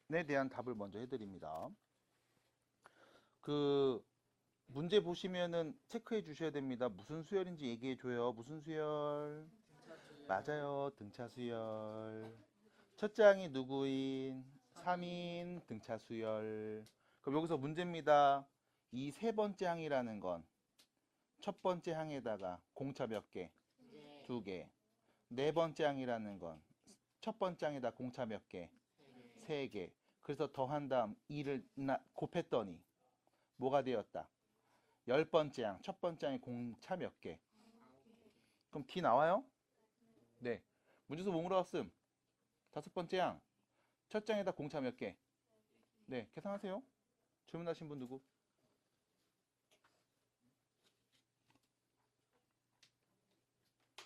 대한 답을 먼저 해드립니다. 그 문제 보시면은 체크해 주셔야 됩니다. 무슨 수열인지 얘기해 줘요. 무슨 수열? 맞아요. 등차 수열. 첫째 항이 누구인? 3인 등차 수열. 그럼 여기서 문제입니다. 이 세 번째 항이라는 건 첫 번째 항에다가 공차 몇 개? 두 개. 네 번째 항이라는 건 첫 번째 항에다 공차 몇 개? 세 개. 그래서 더한 다음 2를 곱했더니 뭐가 되었다? 열 번째 항, 첫 번째 항에 공차 몇 개? 그럼 D 나와요? 네. 문제수 뭐 물어봤음? 다섯 번째 항, 첫 장에다 공차 몇 개? 네, 계산하세요. 질문하신 분 누구?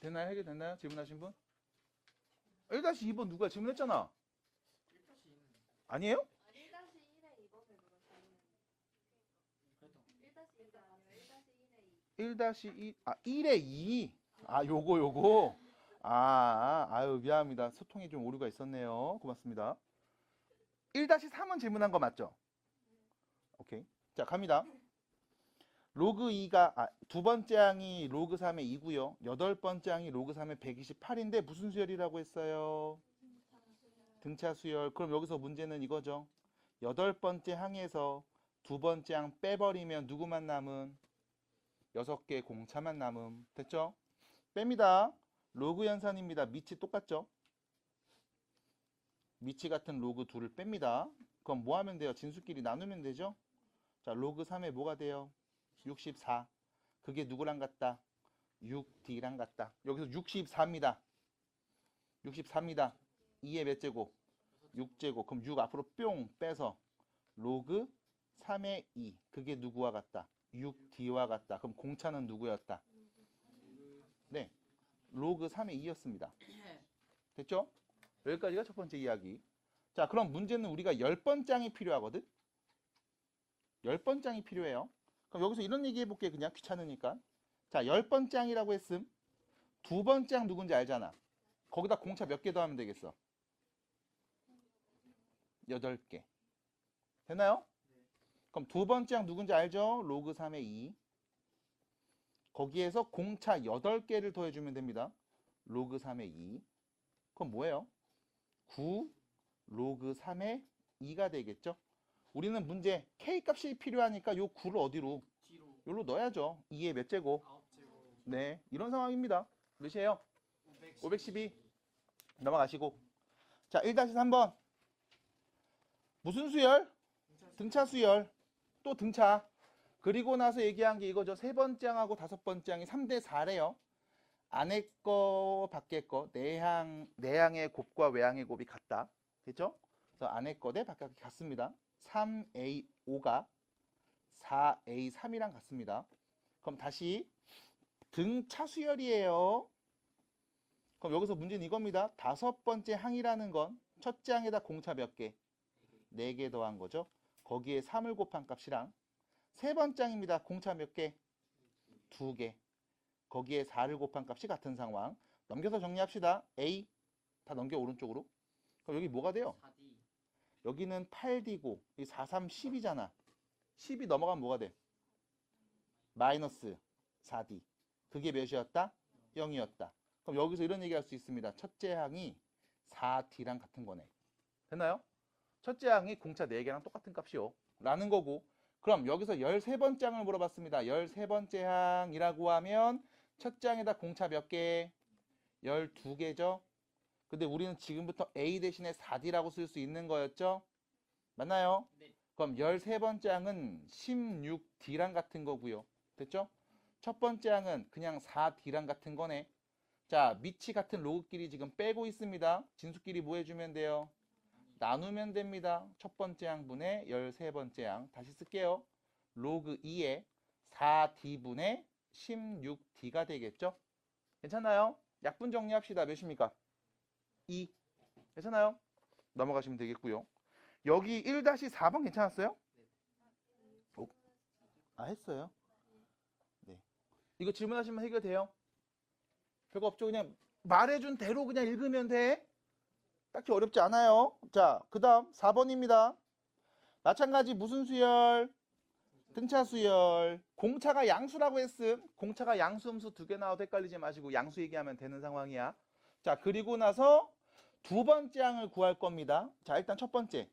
됐나요? 해결됐나요? 질문하신 분? 1-2번 누가 질문했잖아. 아니에요? 1-1에 2번을 물었어요. 1-1이 아니라 1-1에 2. 1-2, 아, 1에 2. 아, 요거. 아유, 미안합니다. 소통에 좀 오류가 있었네요. 고맙습니다. 1-3은 질문한 거 맞죠? 오케이. 자, 갑니다. 로그 2가, 두 번째 항이 로그 3의 2고요. 여덟 번째 항이 로그 3의 128인데 무슨 수열이라고 했어요? 등차 수열. 그럼 여기서 문제는 이거죠. 여덟 번째 항에서 두 번째 항 빼버리면 누구만 남은? 6개 공차만 남음. 됐죠? 뺍니다. 로그 연산입니다. 밑이 똑같죠? 밑이 같은 로그 2를 뺍니다. 그럼 뭐 하면 돼요? 진수끼리 나누면 되죠? 자, 로그 3에 뭐가 돼요? 64. 그게 누구랑 같다? 6D랑 같다. 여기서 64입니다. 64입니다. 2의 몇 제곱? 6제곱. 그럼 6 앞으로 뿅 빼서 로그 3의 2. 그게 누구와 같다? 6D와 같다. 그럼 공차는 누구였다? 네. 로그 3의 2였습니다. 됐죠? 여기까지가 첫 번째 이야기. 자, 그럼 문제는 우리가 10번장이 필요하거든? 10번장이 필요해요. 그럼 여기서 이런 얘기 해볼게. 그냥 귀찮으니까. 자, 10번장이라고 했음. 두 번째 항 누군지 알잖아. 거기다 공차 몇 개 더하면 되겠어? 8개. 되나요? 그럼 두 번째 항 누군지 알죠? 로그 3의 2. 거기에서 공차 8개를 더해주면 됩니다. 로그 3의 2. 그럼 뭐예요? 9 로그 3의 2가 되겠죠? 우리는 문제 K 값이 필요하니까 요 9를 어디로? 여기로 넣어야죠. 2의 몇 제곱? 네, 이런 상황입니다. 몇이에요? 512. 넘어가시고. 자, 1-3번. 무슨 수열? 등차 수열. 또 등차. 그리고 나서 얘기한 게 이거죠. 세 번째 항하고 다섯 번째 항이 3대4래요. 안에 거, 밖에 거, 내항의 곱과 외항의 곱이 같다. 됐죠? 그래서 안에 거 대 밖에 거 같습니다. 3A5가 4A3이랑 같습니다. 그럼 다시 등차 수열이에요. 그럼 여기서 문제는 이겁니다. 다섯 번째 항이라는 건 첫째 항에다 공차 몇 개? 4개 더한 거죠. 거기에 3을 곱한 값이랑 세 번째 항입니다. 공차 몇 개? 2개. 거기에 4를 곱한 값이 같은 상황. 넘겨서 정리합시다. A 다 넘겨 오른쪽으로. 그럼 여기 뭐가 돼요? 4D. 여기는 8D고 이 4, 3, 10이잖아. 10이 넘어가면 뭐가 돼? 마이너스 4D. 그게 몇이었다? 0이었다. 그럼 여기서 이런 얘기 할 수 있습니다. 첫째 항이 4D랑 같은 거네. 됐나요? 첫째 항이 공차 4개랑 똑같은 값이요. 라는 거고. 그럼 여기서 13번째 항을 물어봤습니다. 13번째 항이라고 하면 첫째 항에다 공차 몇 개? 12개죠. 근데 우리는 지금부터 A 대신에 4D라고 쓸 수 있는 거였죠? 맞나요? 네. 그럼 13번째 항은 16D랑 같은 거고요. 됐죠? 첫 번째 항은 그냥 4D랑 같은 거네. 자, 밑이 같은 로그끼리 지금 빼고 있습니다. 진수끼리 뭐 해주면 돼요? 나누면 됩니다. 첫 번째 항분의 13번째 항. 다시 쓸게요. 로그 2에 4D분의 16D가 되겠죠? 괜찮나요? 약분 정리합시다. 몇입니까? 2. 괜찮아요? 넘어가시면 되겠고요. 여기 1-4번 괜찮았어요? 오. 했어요? 네. 이거 질문하시면 해결돼요? 별거 없죠? 그냥 말해준 대로 그냥 읽으면 돼. 딱히 어렵지 않아요. 자, 그 다음 4번입니다. 마찬가지 무슨 수열? 등차 수열. 공차가 양수라고 했음. 공차가 양수, 음수 두 개 나와도 헷갈리지 마시고 양수 얘기하면 되는 상황이야. 자, 그리고 나서 두 번째 항을 구할 겁니다. 자, 일단 첫 번째.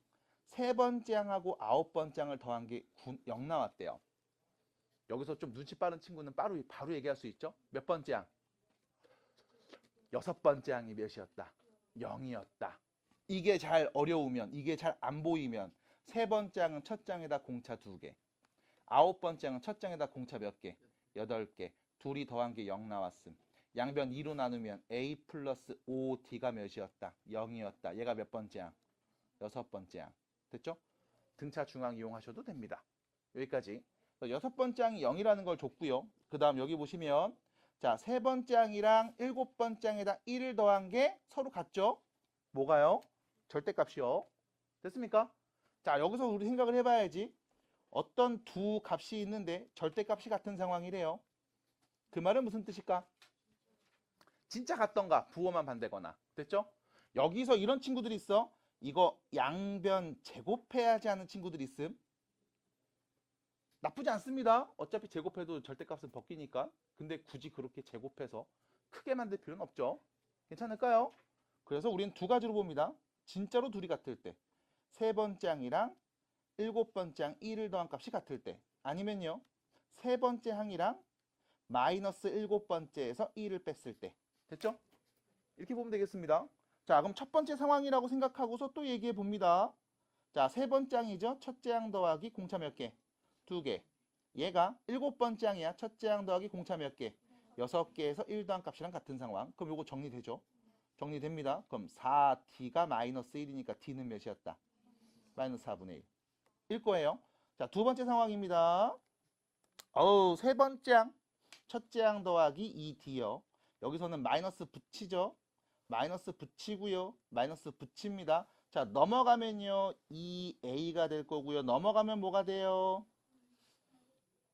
세 번째 항하고 아홉 번째 항을 더한 게 0 나왔대요. 여기서 좀 눈치 빠른 친구는 바로 얘기할 수 있죠? 몇 번째 항? 여섯 번째 항이 몇이었다? 0이었다. 이게 잘 어려우면, 이게 잘 안 보이면 세 번째 항은 첫 장에다 공차 2개. 아홉 번째 항은 첫 장에다 공차 몇 개? 8개. 둘이 더한 게 0 나왔음. 양변 2로 나누면 A 플러스 5D가 몇이었다? 0이었다. 얘가 몇 번째 항? 여섯 번째 항. 됐죠? 등차 중항 이용하셔도 됩니다. 여기까지. 여섯 번째 항이 0이라는 걸 줬고요. 그 다음 여기 보시면 자, 세 번째 항이랑 일곱 번째 항에다 1을 더한 게 서로 같죠? 뭐가요? 절대값이요. 됐습니까? 자, 여기서 우리 생각을 해봐야지. 어떤 두 값이 있는데 절대값이 같은 상황이래요. 그 말은 무슨 뜻일까? 진짜 같던가 부호만 반대거나. 됐죠? 여기서 이런 친구들이 있어. 이거 양변 제곱해야지 하는 친구들이 있음. 나쁘지 않습니다. 어차피 제곱해도 절대값은 벗기니까. 근데 굳이 그렇게 제곱해서 크게 만들 필요는 없죠. 괜찮을까요? 그래서 우리는 두 가지로 봅니다. 진짜로 둘이 같을 때. 세 번째 항이랑 일곱 번째 항 1을 더한 값이 같을 때. 아니면요. 세 번째 항이랑 마이너스 일곱 번째에서 1을 뺐을 때. 됐죠? 이렇게 보면 되겠습니다. 자, 그럼 첫 번째 상황이라고 생각하고서 또 얘기해 봅니다. 자, 세 번째 항이죠. 첫째 항 더하기 공차 몇 개? 2개. 얘가 일곱 번째 항이야. 첫째 항 더하기 공차 몇 개? 6개에서 1 더한 값이랑 같은 상황. 그럼 요거 정리되죠? 정리됩니다. 그럼 4D가 마이너스 1이니까 D는 몇이었다? 마이너스 4분의 1. 일 거예요. 자, 두 번째 상황입니다. 세 번째 항. 첫째 항 더하기 2D요. 여기서는 마이너스 붙이죠? 마이너스 붙이고요. 마이너스 붙입니다. 자, 넘어가면요. 2A가 될 거고요. 넘어가면 뭐가 돼요?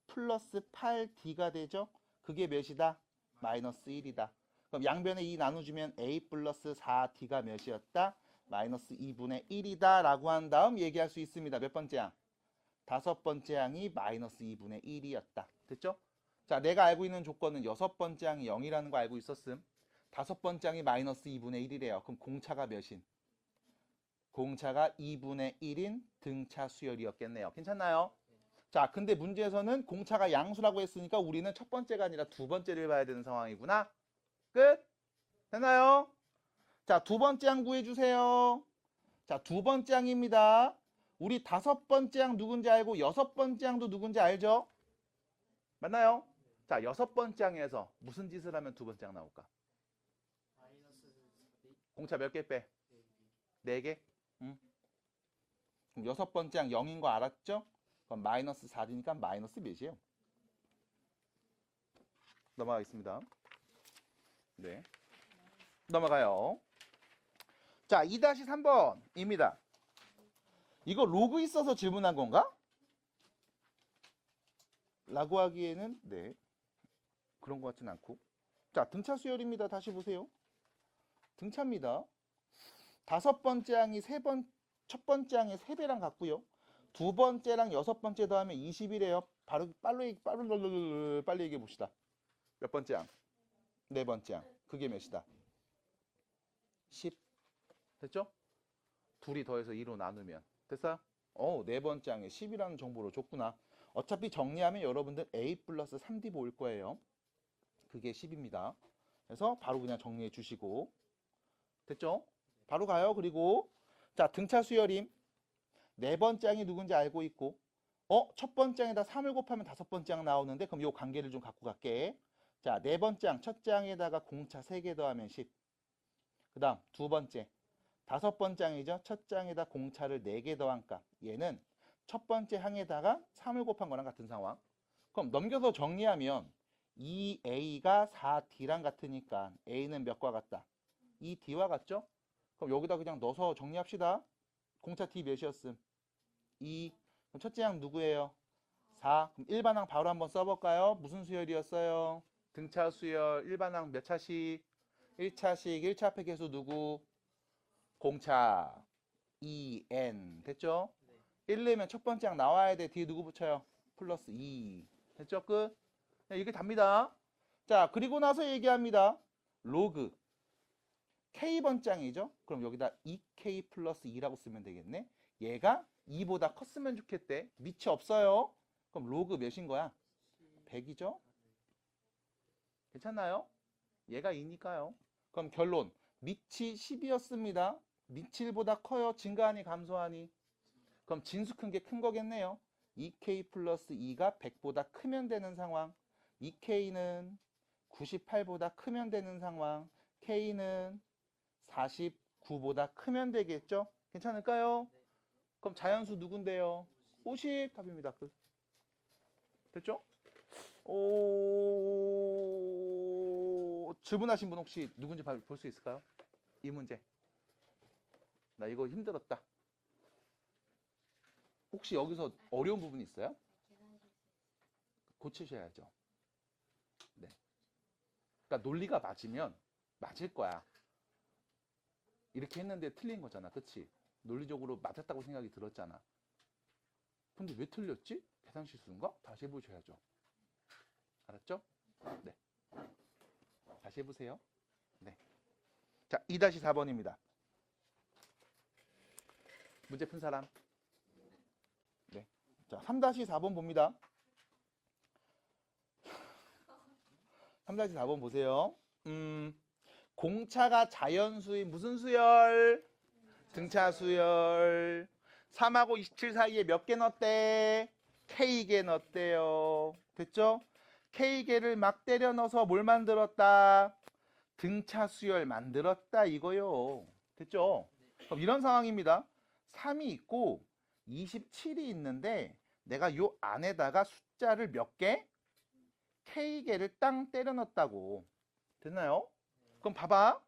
플러스 8D가 되죠? 그게 몇이다? 마이너스 1이다. 그럼 양변에 2 나눠주면 A 플러스 4D가 몇이었다? 마이너스 2분의 1이다 라고 한 다음 얘기할 수 있습니다. 몇 번째 항? 다섯 번째 항이 마이너스 2분의 1이었다. 됐죠? 자, 내가 알고 있는 조건은 여섯 번째 항이 0이라는 거 알고 있었음. 다섯 번째 항이 마이너스 2분의 1이래요. 그럼 공차가 몇인? 공차가 2분의 1인 등차 수열이었겠네요. 괜찮나요? 자, 근데 문제에서는 공차가 양수라고 했으니까 우리는 첫 번째가 아니라 두 번째를 봐야 되는 상황이구나. 끝? 됐나요? 자, 두 번째 항 구해주세요. 자, 두 번째 항입니다. 우리 다섯 번째 항 누군지 알고 여섯 번째 항도 누군지 알죠? 맞나요? 자, 여섯 번째 항에서 무슨 짓을 하면 두 번째 항 나올까? 공차 몇 개 빼? 4개? 그럼 여섯 번째 항 0인 거 알았죠? 그럼 마이너스 4D니까 마이너스 몇이에요? 넘어가겠습니다. 네. 넘어가요. 자, 2-3번입니다. 이거 로그 있어서 질문한 건가? 라고 하기에는 네. 그런 것 같진 않고. 자, 등차 수열입니다. 다시 보세요. 등차입니다. 다섯 번째 항이 첫 번째 항의 3배랑 같고요. 두 번째랑 여섯 번째 더하면 20이래요. 빨리 얘기해 봅시다. 몇 번째 항? 네 번째 항. 그게 몇이다? 10. 됐죠? 둘이 더해서 2로 나누면. 됐어요? 네 번째 항에 10이라는 정보를 줬구나. 어차피 정리하면 여러분들 A 플러스 3D 보일 거예요. 그게 10입니다. 그래서 바로 그냥 정리해 주시고. 됐죠? 바로 가요. 그리고 자, 등차 수열임. 네 번째 항이 누군지 알고 있고 첫 번째 항에다 3을 곱하면 다섯 번째 항 나오는데 그럼 이 관계를 좀 갖고 갈게. 자, 네 번째 항 첫째 항에다가 공차 3개 더하면 10. 그 다음 두 번째 다섯 번째 항이죠. 첫째 항에다 공차를 4개 더한 값. 얘는 첫 번째 항에다가 3을 곱한 거랑 같은 상황. 그럼 넘겨서 정리하면 2A가 4D랑 같으니까 A는 몇과 같다? 2D와 같죠? 그럼 여기다 그냥 넣어서 정리합시다. 공차 D 몇이었음? 2. 그럼 첫째 항 누구예요? 4. 그럼 일반항 바로 한번 써볼까요? 무슨 수열이었어요? 등차 수열. 일반항 몇 차씩? 1차씩. 1차 앞에 계수 누구? 공차 EN 됐죠? 1 넣으면 첫 번째 항 나와야 돼. 뒤에 누구 붙여요? 플러스 2 됐죠? 끝. 네, 이게 답니다. 자, 그리고 나서 얘기합니다. 로그 K번장이죠? 그럼 여기다 2K 플러스 2라고 쓰면 되겠네. 얘가 2보다 컸으면 좋겠대. 밑이 없어요. 그럼 로그 몇인 거야? 100이죠? 괜찮나요? 얘가 2니까요. 그럼 결론. 밑이 10이었습니다. 밑이 1보다 커요? 증가하니 감소하니? 그럼 진수 큰 게 큰 거겠네요. 2K 플러스 2가 100보다 크면 되는 상황. 2K는 98보다 크면 되는 상황. K는 49보다 크면 되겠죠? 괜찮을까요? 그럼 자연수 누군데요? 50 답입니다. 끝. 됐죠? 질문하신 분 혹시 누군지 볼 수 있을까요? 이 문제. 나 이거 힘들었다. 혹시 여기서 어려운 부분 있어요? 고치셔야죠. 네. 그러니까 논리가 맞으면 맞을 거야. 이렇게 했는데 틀린 거잖아. 그치? 논리적으로 맞았다고 생각이 들었잖아. 근데 왜 틀렸지? 계산 실수인가? 다시 해보셔야죠. 알았죠? 네. 다시 해보세요. 네. 자, 2-4번입니다. 문제 푼 사람? 네. 자, 3-4번 봅니다. 3-4번 보세요. 공차가 자연수인 무슨 수열? 등차 수열. 3하고 27 사이에 몇 개 넣었대? K개 넣었대요. 됐죠? K개를 막 때려 넣어서 뭘 만들었다? 등차 수열 만들었다 이거요. 됐죠? 그럼 이런 상황입니다. 3이 있고 27이 있는데 내가 요 안에다가 숫자를 몇 개? K개를 땅 때려 넣었다고. 됐나요? 그럼 봐봐.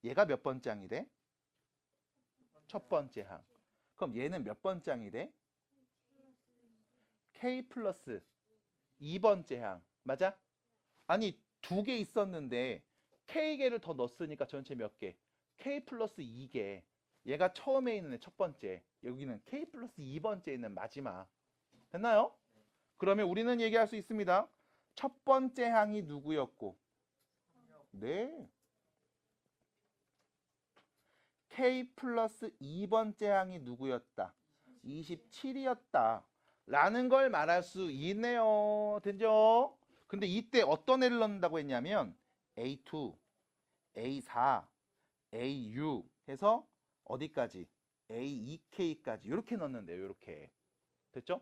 얘가 몇 번째 항이래? 첫 번째 항. 그럼 얘는 몇 번째 항이 돼? K 플러스 2번째 항. 맞아? 아니, 2개 있었는데 K개를 더 넣었으니까 전체 몇 개? K 플러스 2개. 얘가 처음에 있는 애 첫 번째. 여기는 K 플러스 2번째 있는 마지막. 됐나요? 그러면 우리는 얘기할 수 있습니다. 첫 번째 항이 누구였고? 네. K 플러스 2번째 항이 누구였다? 27이었다. 라는 걸 말할 수 있네요. 됐죠? 근데 이때 어떤 애를 넣는다고 했냐면 A2, A4, A6 해서 어디까지? A2K까지 이렇게 넣는데요. 이렇게. 됐죠?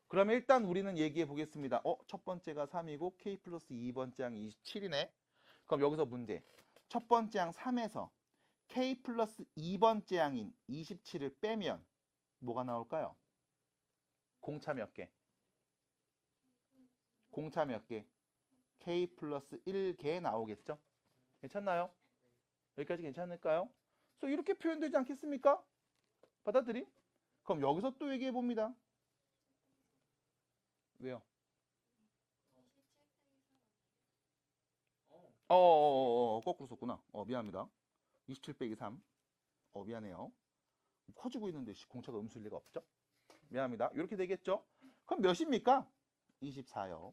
그러면 일단 우리는 얘기해 보겠습니다. 첫 번째가 3이고 K 플러스 2번째 항이 27이네. 그럼 여기서 문제. 첫 번째 항 3에서 K 플러스 2번째 항인 27을 빼면 뭐가 나올까요? 공차 몇 개? 공차 몇 개? K 플러스 1개 나오겠죠? 괜찮나요? 여기까지 괜찮을까요? 그래서 이렇게 표현되지 않겠습니까? 받아들임? 그럼 여기서 또 얘기해 봅니다. 왜요? 거꾸로 썼구나. 미안합니다. 27 빼기 3. 미안해요. 커지고 있는데 공차가 음수일 리가 없죠? 미안합니다. 이렇게 되겠죠? 그럼 몇입니까? 24요.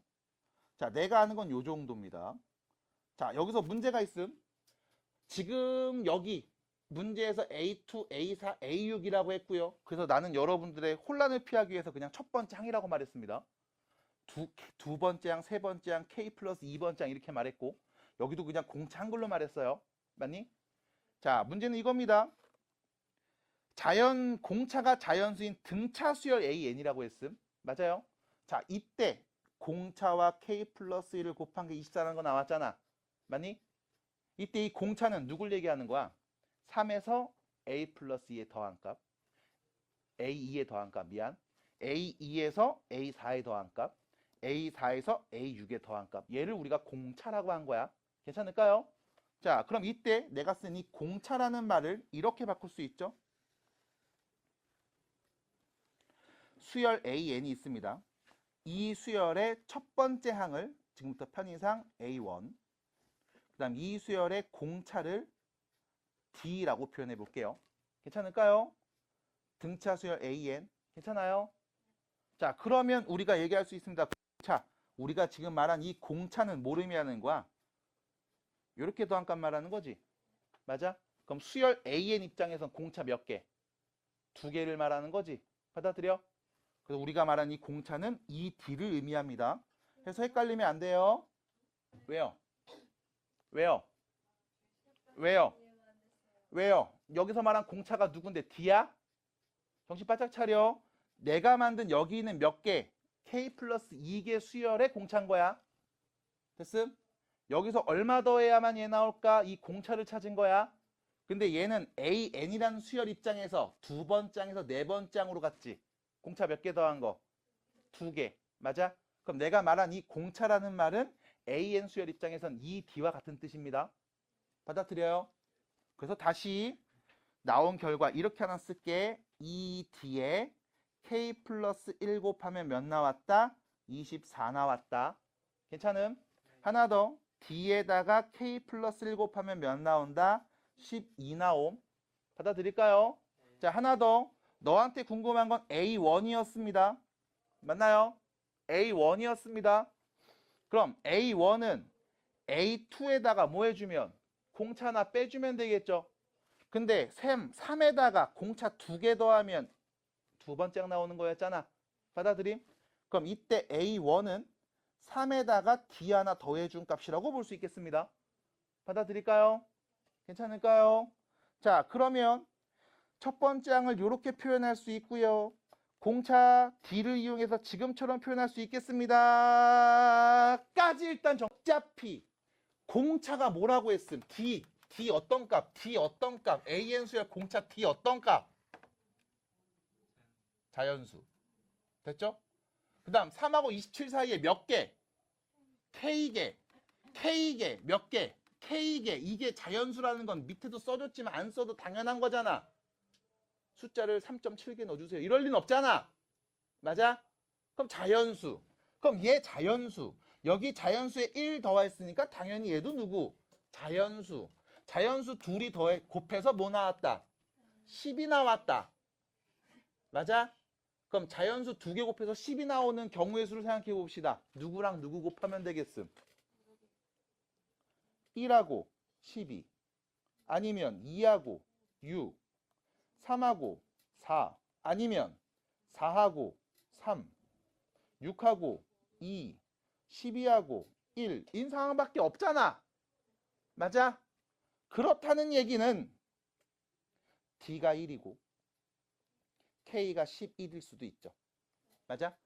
자, 내가 아는 건 요 정도입니다. 자, 여기서 문제가 있음. 지금 여기 문제에서 A2, A4, A6이라고 했고요. 그래서 나는 여러분들의 혼란을 피하기 위해서 그냥 첫 번째 항이라고 말했습니다. 두 번째 항, 세 번째 항, K 플러스 2번째 항 이렇게 말했고 여기도 그냥 공차 한글로 말했어요. 맞니? 자, 문제는 이겁니다. 공차가 자연수인 등차 수열 AN이라고 했음. 맞아요? 자, 이때 공차와 K 플러스 1을 곱한 게 24라는 거 나왔잖아. 맞니? 이때 이 공차는 누굴 얘기하는 거야? 3에서 A 플러스 2의 더한 값, A2의 더한 값, 미안. A2에서 A4의 더한 값, A4에서 A6의 더한 값. 얘를 우리가 공차라고 한 거야. 괜찮을까요? 자, 그럼 이때 내가 쓴 이 공차라는 말을 이렇게 바꿀 수 있죠. 수열 AN이 있습니다. 이 수열의 첫 번째 항을 지금부터 편의상 A1, 그 다음 이 수열의 공차를 D라고 표현해 볼게요. 괜찮을까요? 등차 수열 AN. 괜찮아요? 자, 그러면 우리가 얘기할 수 있습니다. 공차. 우리가 지금 말한 이 공차는 뭘 의미하는 거야? 이렇게 더한 값 말하는 거지. 맞아? 그럼 수열 AN 입장에선 공차 몇 개? 2개를 말하는 거지. 받아들여? 그래서 우리가 말한 이 공차는 이 D를 의미합니다. 그래서 헷갈리면 안 돼요. 왜요? 왜요? 왜요? 왜요? 여기서 말한 공차가 누군데? D야? 정신 바짝 차려. 내가 만든 여기 있는 몇 개? K 플러스 2개 수열의 공차인 거야. 됐음? 여기서 얼마 더해야만 얘 나올까? 이 공차를 찾은 거야. 근데 얘는 AN이라는 수열 입장에서 두 번 짱에서 네 번 짱으로 갔지. 공차 몇 개 더한 거? 2개. 맞아? 그럼 내가 말한 이 공차라는 말은 AN 수열 입장에선 이 D와 같은 뜻입니다. 받아들여요? 그래서 다시 나온 결과 이렇게 하나 쓸게. 이 D에 K 플러스 1 곱하면 몇 나왔다? 24 나왔다. 괜찮음? 하나 더. D에다가 K 플러스 1 곱하면 몇 나온다? 12 나옴. 받아들일까요? 자, 하나 더. 너한테 궁금한 건 A1이었습니다. 맞나요? A1이었습니다. 그럼 A1은 A2에다가 뭐 해주면? 공차 하나 빼주면 되겠죠? 근데 3에다가 공차 2개 더하면 두 번째 나오는 거였잖아. 받아들임? 그럼 이때 A1은 3에다가 D 하나 더해준 값이라고 볼 수 있겠습니다. 받아들일까요? 괜찮을까요? 자, 그러면 첫 번째 항을 이렇게 표현할 수 있고요. 공차 D를 이용해서 지금처럼 표현할 수 있겠습니다. 까지 일단 어차피 공차가 뭐라고 했음? D 어떤 값? D 어떤 값? AN 수열 공차 D 어떤 값? 자연수. 됐죠? 그 다음 3하고 27 사이에 몇 개? K개. K개. 몇 개? K개. 이게 자연수라는 건 밑에도 써줬지만 안 써도 당연한 거잖아. 숫자를 3.7개 넣어주세요. 이럴 리는 없잖아. 맞아? 그럼 자연수. 그럼 얘 자연수. 여기 자연수에 1 더했으니까 당연히 얘도 누구? 자연수. 자연수 둘이 더해 곱해서 뭐 나왔다? 10이 나왔다. 맞아? 그럼 자연수 2개 곱해서 10이 나오는 경우의 수를 생각해 봅시다. 누구랑 누구 곱하면 되겠음? 1하고 12 아니면 2하고 6 3하고 4 아니면 4하고 3 6하고 2 12하고 1 인 상황밖에 없잖아. 맞아? 그렇다는 얘기는 D가 1이고 K가 11일 수도 있죠. 맞아?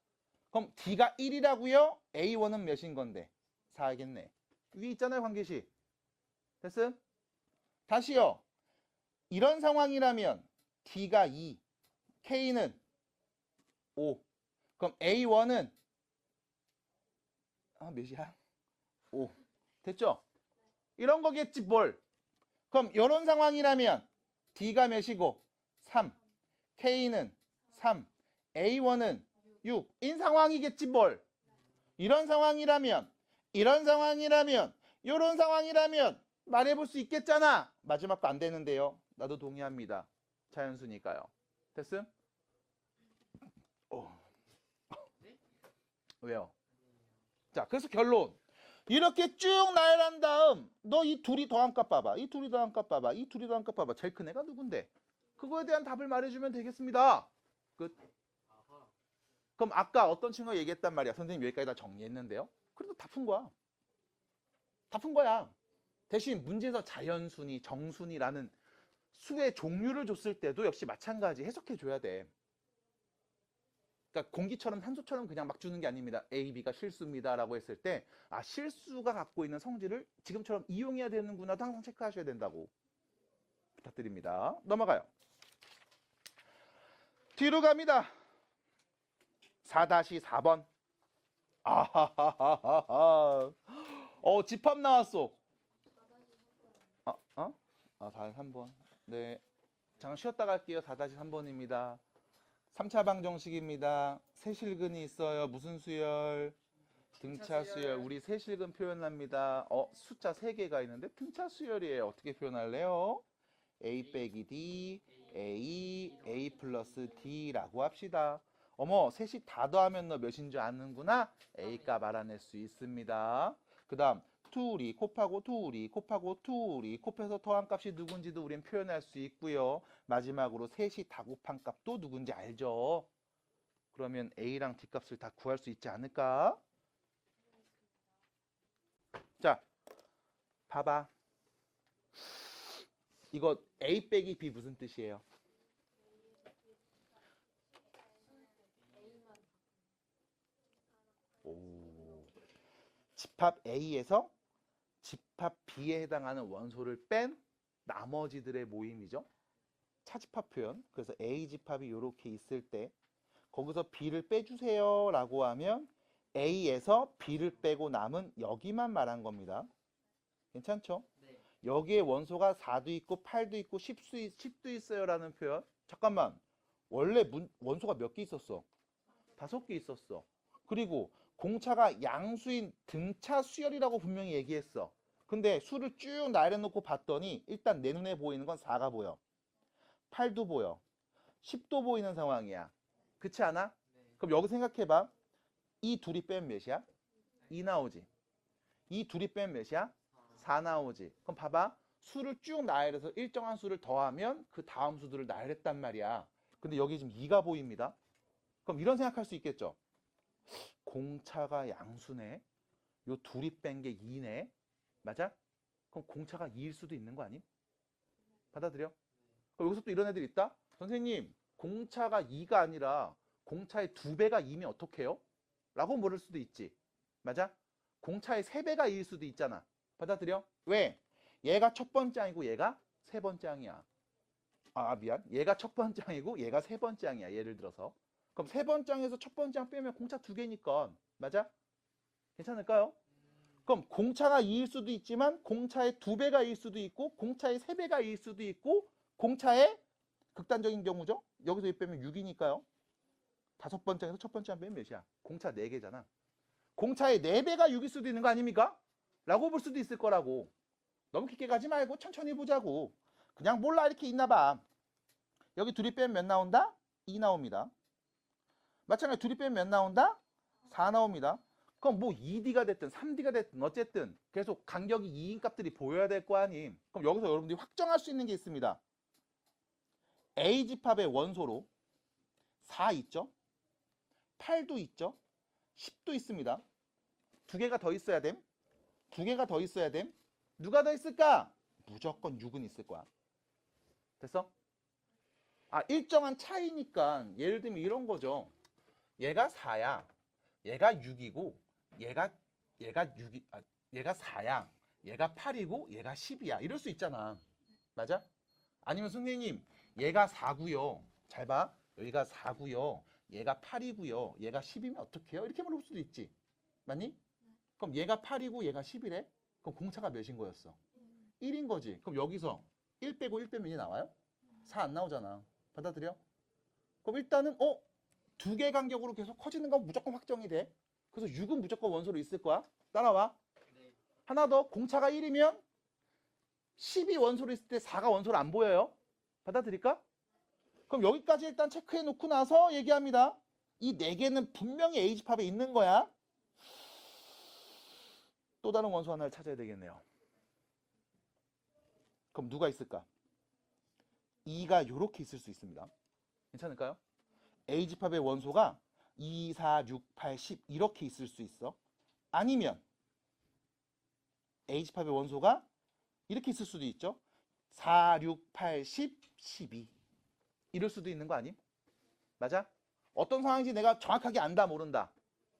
그럼 D가 1이라고요? A1은 몇인 건데? 4겠네. 위에 있잖아요, 관계식. 됐음? 다시요. 이런 상황이라면 D가 2, K는 5. 그럼 A1은 몇이야? 5. 됐죠? 이런 거겠지 뭘. 그럼 이런 상황이라면 D가 몇이고? 3. K는 3. A1은 6. 인 상황이겠지 뭘. 이런 상황이라면 이런 상황이라면 말해볼 수 있겠잖아. 마지막 거 안 되는데요. 나도 동의합니다. 자연수니까요. 됐음? 왜요? 자, 그래서 결론. 이렇게 쭉 나열한 다음 너 이 둘이 더한 값 봐봐. 이 둘이 더한 값 봐봐. 이 둘이 더한 값 봐봐. 제일 큰 애가 누군데? 그거에 대한 답을 말해주면 되겠습니다. 끝. 그럼 아까 어떤 친구가 얘기했단 말이야. 선생님 여기까지 다 정리했는데요. 그래도 다 푼 거야. 다 푼 거야. 대신 문제에서 자연수니 정수니라는 수의 종류를 줬을 때도 역시 마찬가지 해석해 줘야 돼. 그러니까 공기처럼 산소처럼 그냥 막 주는 게 아닙니다. A, B가 실수입니다 라고 했을 때 실수가 갖고 있는 성질을 지금처럼 이용해야 되는구나도 항상 체크하셔야 된다고 부탁드립니다. 넘어가요. 뒤로 갑니다. 4-4번. 아하하하하. 집합 나왔어. 4-3번. 네. 잠깐 쉬었다 갈게요. 4-3번입니다. 3차 방정식입니다. 세실근이 있어요. 무슨 수열? 등차 수열. 우리 세실근 표현합니다. 숫자 3개가 있는데 등차 수열이에요. 어떻게 표현할래요? A 빼기 D, A 플러스 D라고 합시다. 어머, 셋이 다 더하면 너 몇인 줄 아는구나? A 값 알아낼 수 있습니다. 그 다음, 둘이 곱하고 둘이 곱하고 둘이 곱해서 더한 값이 누군지도 우린 표현할 수 있고요. 마지막으로 셋이 다 곱한 값도 누군지 알죠? 그러면 A랑 D 값을 다 구할 수 있지 않을까? 자, 봐봐. 이거 A 빼기 B 무슨 뜻이에요? 오. 집합 A에서 집합 B에 해당하는 원소를 뺀 나머지들의 모임이죠. 차집합 표현. 그래서 A 집합이 이렇게 있을 때 거기서 B를 빼주세요 라고 하면 A에서 B를 빼고 남은 여기만 말한 겁니다. 괜찮죠? 네. 여기에 원소가 4도 있고 8도 있고 10도 있어요 라는 표현. 잠깐만, 원래 원소가 몇 개 있었어? 5개 있었어. 그리고 공차가 양수인 등차 수열이라고 분명히 얘기했어. 근데 수를 쭉 나열해놓고 봤더니 일단 내 눈에 보이는 건 4가 보여, 8도 보여, 10도 보이는 상황이야. 그렇지 않아? 네. 그럼 여기 생각해봐. 이 둘이 빼면 몇이야? 2 나오지. 이 둘이 빼면 몇이야? 4 나오지. 그럼 봐봐. 수를 쭉 나열해서 일정한 수를 더하면 그 다음 수들을 나열했단 말이야. 근데 여기 지금 2가 보입니다. 그럼 이런 생각할 수 있겠죠. 공차가 양수네. 요 둘이 뺀 게 2네. 맞아? 그럼 공차가 2일 수도 있는 거 아님? 받아들여? 그럼 여기서 또 이런 애들 있다? 선생님, 공차가 2가 아니라 공차의 2배가 2면 어떡해요? 라고 물을 수도 있지. 맞아? 공차의 3배가 2일 수도 있잖아. 받아들여? 왜? 얘가 첫 번째 항이고 얘가 세 번째 항이야. 아, 미안. 얘가 첫 번째 항이고 얘가 세 번째 항이야. 예를 들어서. 그럼 세 번째 항에서 첫 번째 항 빼면 공차 2개니까. 맞아? 괜찮을까요? 그럼 공차가 2일 수도 있지만 공차의 2배가 2일 수도 있고 공차의 3배가 2일 수도 있고 공차의 극단적인 경우죠. 여기서 2 빼면 6이니까요. 다섯 번째 항에서 첫 번째 항 빼면 몇이야? 공차 4개잖아. 공차의 4배가 6일 수도 있는 거 아닙니까? 라고 볼 수도 있을 거라고. 너무 깊게 가지 말고 천천히 보자고. 그냥 몰라 이렇게 있나 봐. 여기 둘이 빼면 몇 나온다? 2 나옵니다. 마찬가지로 둘이 빼면 몇 나온다? 4 나옵니다. 그럼 뭐 2D가 됐든 3D가 됐든 어쨌든 계속 간격이 2인 값들이 보여야 될 거 아님. 그럼 여기서 여러분들이 확정할 수 있는 게 있습니다. A집합의 원소로 4 있죠? 8도 있죠? 10도 있습니다. 2개가 더 있어야 됨. 2개가 더 있어야 됨. 누가 더 있을까? 무조건 6은 있을 거야. 됐어? 아, 일정한 차이니까 예를 들면 이런 거죠. 얘가 4야. 얘가 6이고 얘가 6이 얘가 4야. 얘가 8이고 얘가 10이야. 이럴 수 있잖아. 맞아? 아니면 선생님, 얘가 4고요. 잘 봐. 여기가 4고요. 얘가 8이고요. 얘가 10이면 어떡해요? 이렇게 물어볼 수도 있지. 맞니? 그럼 얘가 8이고 얘가 10이래? 그럼 공차가 몇인 거였어? 1인 거지. 그럼 여기서 1 빼고 1 빼면 이 나와요? 4 안 나오잖아. 받아들여? 그럼 일단은 2개 간격으로 계속 커지는 건 무조건 확정이 돼. 그래서 6은 무조건 원소로 있을 거야. 따라와. 네. 하나 더. 공차가 1이면 10이 원소로 있을 때 4가 원소로 안 보여요. 받아들일까? 그럼 여기까지 일단 체크해 놓고 나서 얘기합니다. 이 4개는 분명히 A집합에 있는 거야. 또 다른 원소 하나를 찾아야 되겠네요. 그럼 누가 있을까? 2가 이렇게 있을 수 있습니다. 괜찮을까요? A집합의 원소가 2, 4, 6, 8, 10 이렇게 있을 수 있어. 아니면 A집합의 원소가 이렇게 있을 수도 있죠. 4, 6, 8, 10, 12 이럴 수도 있는 거 아님? 맞아? 어떤 상황인지 내가 정확하게 안다 모른다?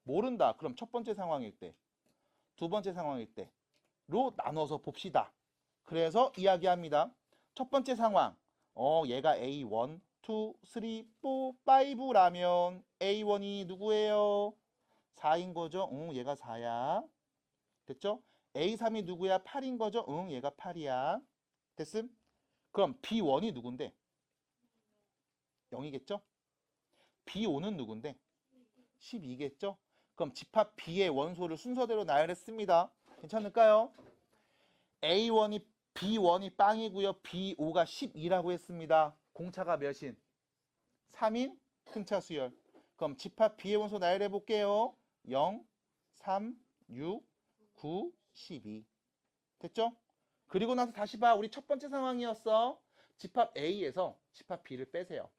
모른다. 그럼 첫 번째 상황일 때, 두 번째 상황일 때로 나눠서 봅시다. 그래서 이야기합니다. 첫 번째 상황, 얘가 A1, 2, 3, 4, 5라면 A1이 누구예요? 4인 거죠? 응, 얘가 4야. 됐죠? A3이 누구야? 8인 거죠? 응, 얘가 8이야. 됐음? 그럼 B1이 누군데? 0이겠죠? B5는 누군데? 12겠죠? 그럼 집합 B의 원소를 순서대로 나열했습니다. 괜찮을까요? A1이 B1이 빵이고요. B5가 12라고 했습니다. 공차가 몇인? 3인 등차 수열. 그럼 집합 B의 원소 나열해 볼게요. 0, 3, 6, 9, 12. 됐죠? 그리고 나서 다시 봐. 우리 첫 번째 상황이었어. 집합 A에서 집합 B를 빼세요.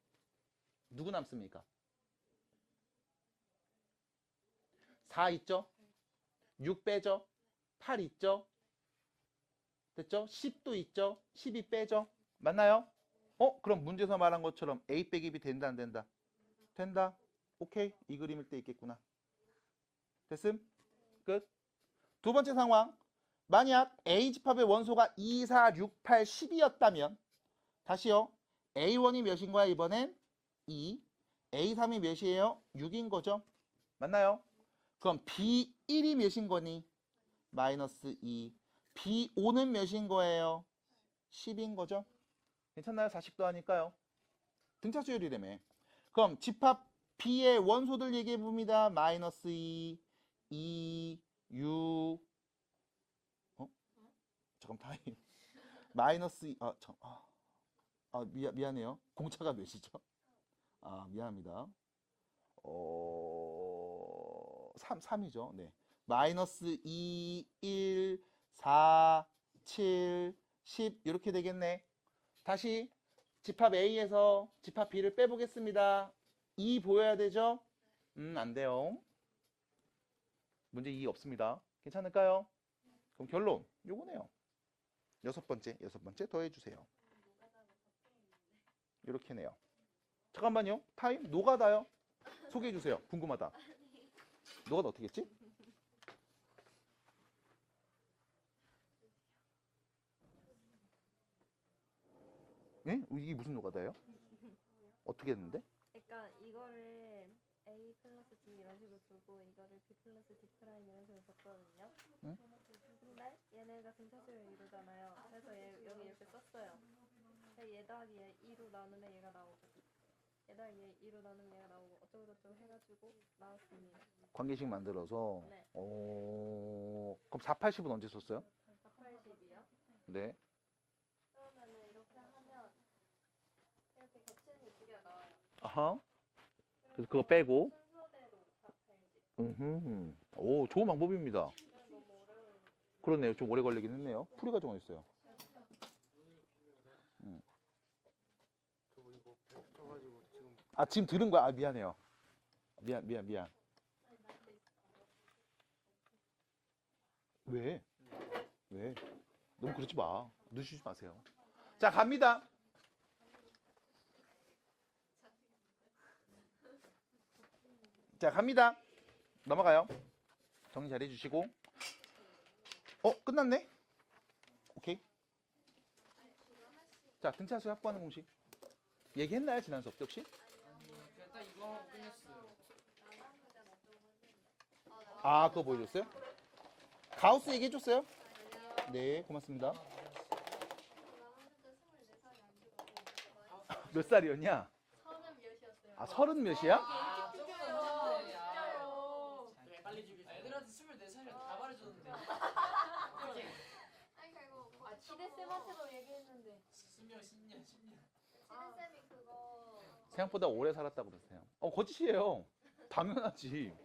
누구 남습니까? 4 있죠? 6 빼죠? 8 있죠? 됐죠? 10도 있죠? 12 빼죠? 맞나요? 그럼 문제에서 말한 것처럼 A 빼기 B 된다 안 된다? 된다. 오케이. 이 그림일 때 있겠구나. 됐음? 끝. 두 번째 상황. 만약 A 집합의 원소가 2, 4, 6, 8, 10이었다면 다시요. A1이 몇인 거야 이번엔? 2. A3이 몇이에요? 6인 거죠? 맞나요? 그럼 B1이 몇인 거니? 마이너스 2. B5는 몇인 거예요? 10인 거죠? 괜찮나요? 40도 하니까요. 등차 수열이라며. 그럼 집합 B의 원소들 얘기해 봅니다. 마이너스 2, 2, 6. 잠깐 타임. 마이너스 2. 미안해요. 공차가 몇이죠? 미안합니다. 3이죠. 네. 마이너스 2, 1, 4, 7, 10 이렇게 되겠네. 다시 집합 A에서 집합 B를 빼보겠습니다. 2 보여야 되죠? 안 돼요. 문제 2 없습니다. 괜찮을까요? 그럼 결론 요거네요. 여섯 번째 더해주세요. 이렇게네요. 잠깐만요. 타임 노가다요. 소개해주세요. 궁금하다. 노가다 어떻게 했지? 네? 이게 무슨 노가다예요? 어떻게 했는데? 그러니까 이거를 A 플러스 D 이런 식으로 두고 이거를 B 플러스 D 프라임 이런 식으로 줬거든요. 응? 근데 얘네가 등차수열 이루잖아요. 그래서 여기 이렇게 썼어요. 그래서 얘 더하기 얘 2로 나누면 얘가 나오고 얘 더하기 얘 2로 나누면 얘가 나오고 어쩌고저쩌고 해가지고 나왔습니다. 관계식 만들어서. 네. 그럼 4, 80은 언제 썼어요? 480이요? 네. 그러면은 이렇게 하면 이렇게 겹치는 게 두 개가 나와요. 아하. 그래서 그거 빼고. 순서대로 480. 오, 좋은 방법입니다. 이건 너무 어려워요. 그렇네요. 좀 오래 걸리긴 했네요. 풀이가 정했어요. 저 이거 배 터가지고 지금 지금 들은 거야? 미안해요. 미안. 왜? 너무 그러지 마. 늦추지 마세요. 자, 갑니다. 자, 갑니다. 넘어가요. 정리 잘 해주시고. 끝났네? 오케이. 자, 등차수 확보하는 공식. 얘기했나요? 지난 수업 때 혹시? 그냥 딱 이거 하고 끝냈어요. 그거 보여줬어요? 가우스 얘기해줬어요? 네, 고맙습니다. 몇 살이었냐? 30몇이었어요. 30 몇이야? 그래 빨리 죽이세요. 애들한테 24살이라 다 말해줬는데. 아니 그리고 지대쌤한테도 얘기했는데 신년. 지대쌤이 그거 생각보다 오래 살았다고 그러세요. 거짓이에요. 당연하지.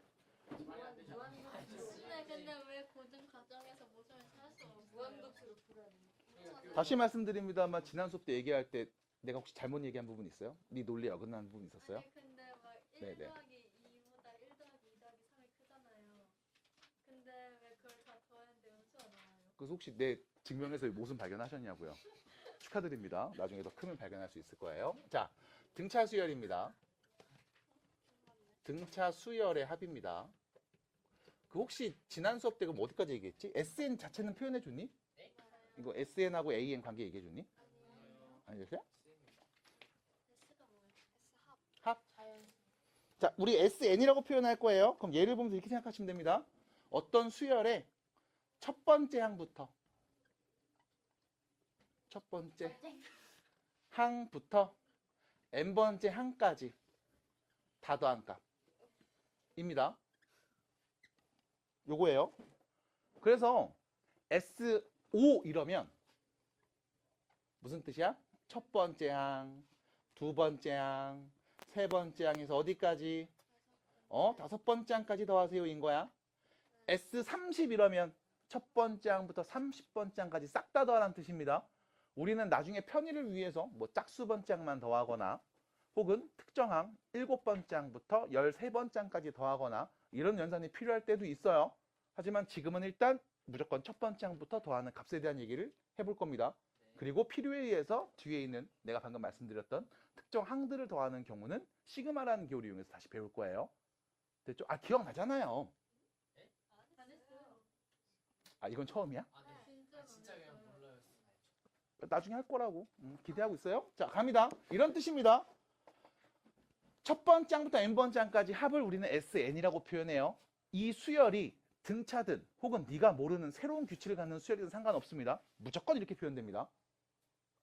근데 왜 고등 과정에서 모습을 찾았어? 무한독수로 풀어야 다시 말씀드립니다만 지난 수업 때 얘기할 때 내가 혹시 잘못 얘기한 부분 있어요? 네 논리에 어긋나는 부분 있었어요? 아니 근데 막 1 네네. 더하기 2보다 1 더하기 2 더하기 3이 크잖아요. 근데 왜 그걸 다 더했는데 연수가 나와요? 그래서 혹시 내 증명에서 모순 발견하셨냐고요? 축하드립니다. 나중에 더 크면 발견할 수 있을 거예요. 자, 등차 수열입니다. 등차 수열의 합입니다. 그 혹시 지난 수업 때 그럼 어디까지 얘기했지? SN 자체는 표현해 줬니? 이거 SN하고 AN 관계 얘기해 줬니? 아니었어요? S가 뭐예요? S 합? 자연 자, 우리 SN이라고 표현할 거예요. 그럼 예를 보면서 이렇게 생각하시면 됩니다. 어떤 수열의 첫 번째 항부터 항부터 n번째 항까지 다 더한 값입니다. 요거예요. 그래서 S5 이러면 무슨 뜻이야? 첫 번째 항, 두 번째 항, 세 번째 항에서 어디까지? 다섯 번째 항까지 더하세요 인 거야. S30 이러면 첫 번째 항부터 30번째 항까지 싹 다 더하라는 뜻입니다. 우리는 나중에 편의를 위해서 뭐 짝수 번째 항만 더하거나 혹은 특정 항 7번째 항부터 13번째 항까지 더하거나 이런 연산이 필요할 때도 있어요. 하지만 지금은 일단 무조건 첫 번째 항부터 더하는 값에 대한 얘기를 해볼 겁니다. 그리고 필요에 의해서 뒤에 있는 내가 방금 말씀드렸던 특정 항들을 더하는 경우는 시그마라는 기호를 이용해서 다시 배울 거예요. 됐죠? 기억나잖아요. 이건 처음이야? 진짜 그냥 몰라요. 나중에 할 거라고 기대하고 있어요. 자, 갑니다. 이런 뜻입니다. 첫 번째 항부터 n번째 항까지 합을 우리는 SN이라고 표현해요. 이 수열이 등차든 혹은 네가 모르는 새로운 규칙을 갖는 수열이든 상관없습니다. 무조건 이렇게 표현됩니다.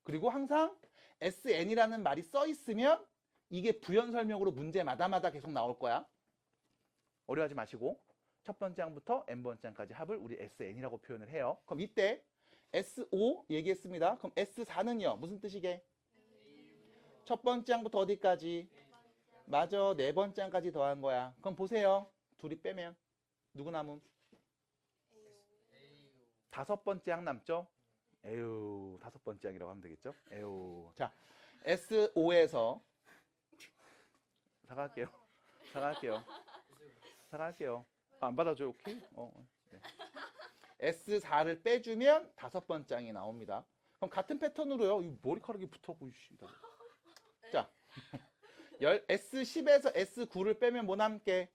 그리고 항상 SN이라는 말이 써 있으면 이게 부연 설명으로 문제마다마다 계속 나올 거야. 어려워하지 마시고 첫 번째 항부터 n번째 항까지 합을 우리 SN이라고 표현을 해요. 그럼 이때 S5 얘기했습니다. 그럼 S4는요. 무슨 뜻이게? 첫 번째 항부터 어디까지? 맞아. 네 번째 항까지 더한 거야. 그럼 보세요. 둘이 빼면 누구 남음? 다섯 번째 항 남죠? 에휴, 다섯 번째 항이라고 하면 되겠죠? 에휴. 자, S5에서 사과할게요. 안 받아줘요, 오케이? 네. S4를 빼주면 다섯 번째 항이 나옵니다. 그럼 같은 패턴으로요. 이 머리카락이 붙어고 자, S10에서 S9를 빼면 뭐 남게?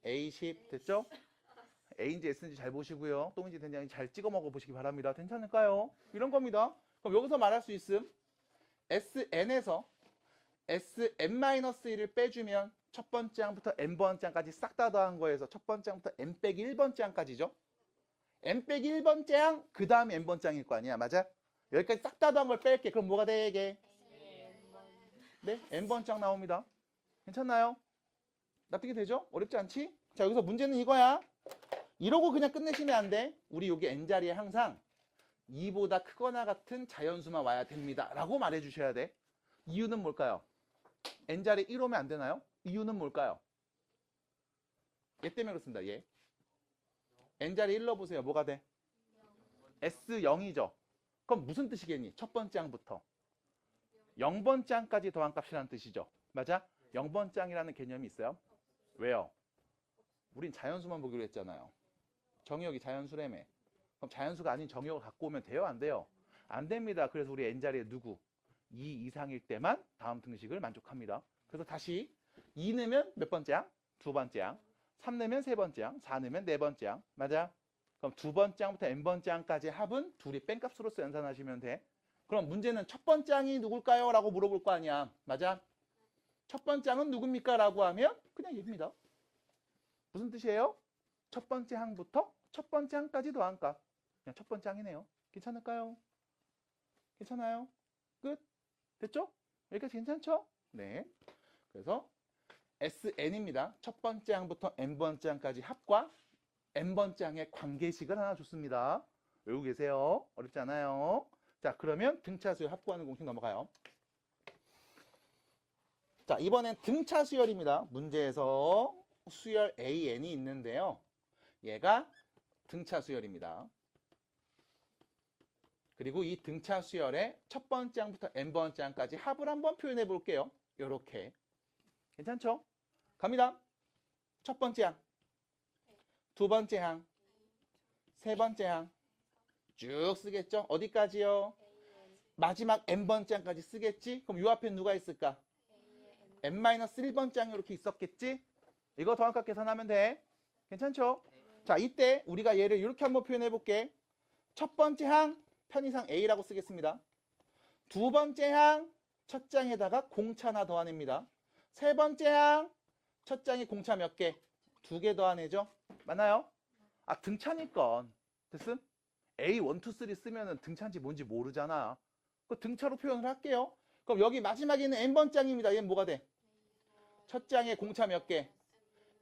A10 됐죠? A인지 S인지 잘 보시고요. 똥인지 된장인지 잘 찍어 먹어 보시기 바랍니다. 괜찮을까요? 이런 겁니다. 그럼 여기서 말할 수 있음. SN에서 Sn-1을 빼주면 첫 번째 항부터 n번째 항까지 싹 다 더한 거에서 첫 번째 항부터 n-1번째 항까지죠. n-1번째 항, 그 다음에 n번째 항일 거 아니야. 맞아? 여기까지 싹 다 더한 걸 뺄게. 그럼 뭐가 되게? 네, n번째 항 나옵니다. 괜찮나요? 납득이 되죠? 어렵지 않지? 자, 여기서 문제는 이거야. 이러고 그냥 끝내시면 안 돼. 우리 여기 n자리에 항상 2보다 크거나 같은 자연수만 와야 됩니다. 라고 말해 주셔야 돼. 이유는 뭘까요? n자리 1 오면 안 되나요? 이유는 뭘까요? 얘 때문에 그렇습니다. 얘. n자리 1 넣어보세요. 뭐가 돼? S0이죠. 그럼 무슨 뜻이겠니? 첫 번째 항부터 0번째 항까지 더한 값이라는 뜻이죠. 맞아? 0번째 항이라는 개념이 있어요? 왜요? 우린 자연수만 보기로 했잖아요. 정의역이 자연수라며. 그럼 자연수가 아닌 정의역을 갖고 오면 돼요? 안 돼요? 안 됩니다. 그래서 우리 n자리에 누구? 2 이상일 때만 다음 등식을 만족합니다. 그래서 다시 2 넣으면 몇 번째 항? 두 번째 항. 3 넣으면 세 번째 항. 4 넣으면 네 번째 항. 맞아? 그럼 두 번째 항부터 n번째 항까지 합은 둘이 뺀값으로서 연산하시면 돼. 그럼 문제는 첫 번째 항이 누굴까요? 라고 물어볼 거 아니야. 맞아? 첫 번째 항은 누굽니까? 라고 하면 그냥 얘입니다. 무슨 뜻이에요? 첫 번째 항부터 첫 번째 항까지 더한 값. 그냥 첫 번째 항이네요. 괜찮을까요? 괜찮아요? 끝? 됐죠? 여기까지 괜찮죠? 네. 그래서 SN입니다. 첫 번째 항부터 n번째 항까지 합과 n번째 항의 관계식을 하나 줬습니다. 외우고 계세요. 어렵지 않아요. 자, 그러면 등차 수열 합구하는 공식 넘어가요. 자, 이번엔 등차 수열입니다. 문제에서 수열 AN이 있는데요. 얘가 등차 수열입니다. 그리고 이 등차 수열의 첫 번째 항부터 n번째 항까지 합을 한번 표현해 볼게요. 요렇게. 괜찮죠? 갑니다. 첫 번째 항, 두 번째 항, 세 번째 항 쭉 쓰겠죠? 어디까지요? 마지막 n번째 항까지 쓰겠지? 그럼 요 앞에 누가 있을까? n-1번째 항이 이렇게 있었겠지? 이거 더한값 계산하면 돼. 괜찮죠? 자, 이때 우리가 얘를 이렇게 한번 표현해 볼게. 첫 번째 항 편의상 A라고 쓰겠습니다. 두 번째 항 첫 장에다가 공차 하나 더하냅니다. 세 번째 항 첫 장에 공차 몇 개? 2개 더하내죠? 맞나요? 등차니까 됐음? A, 1, 2, 3 쓰면은 등차인지 뭔지 모르잖아. 그 등차로 표현을 할게요. 그럼 여기 마지막에 있는 n번째 항입니다. 얘는 뭐가 돼? 첫 장에 공차 몇 개?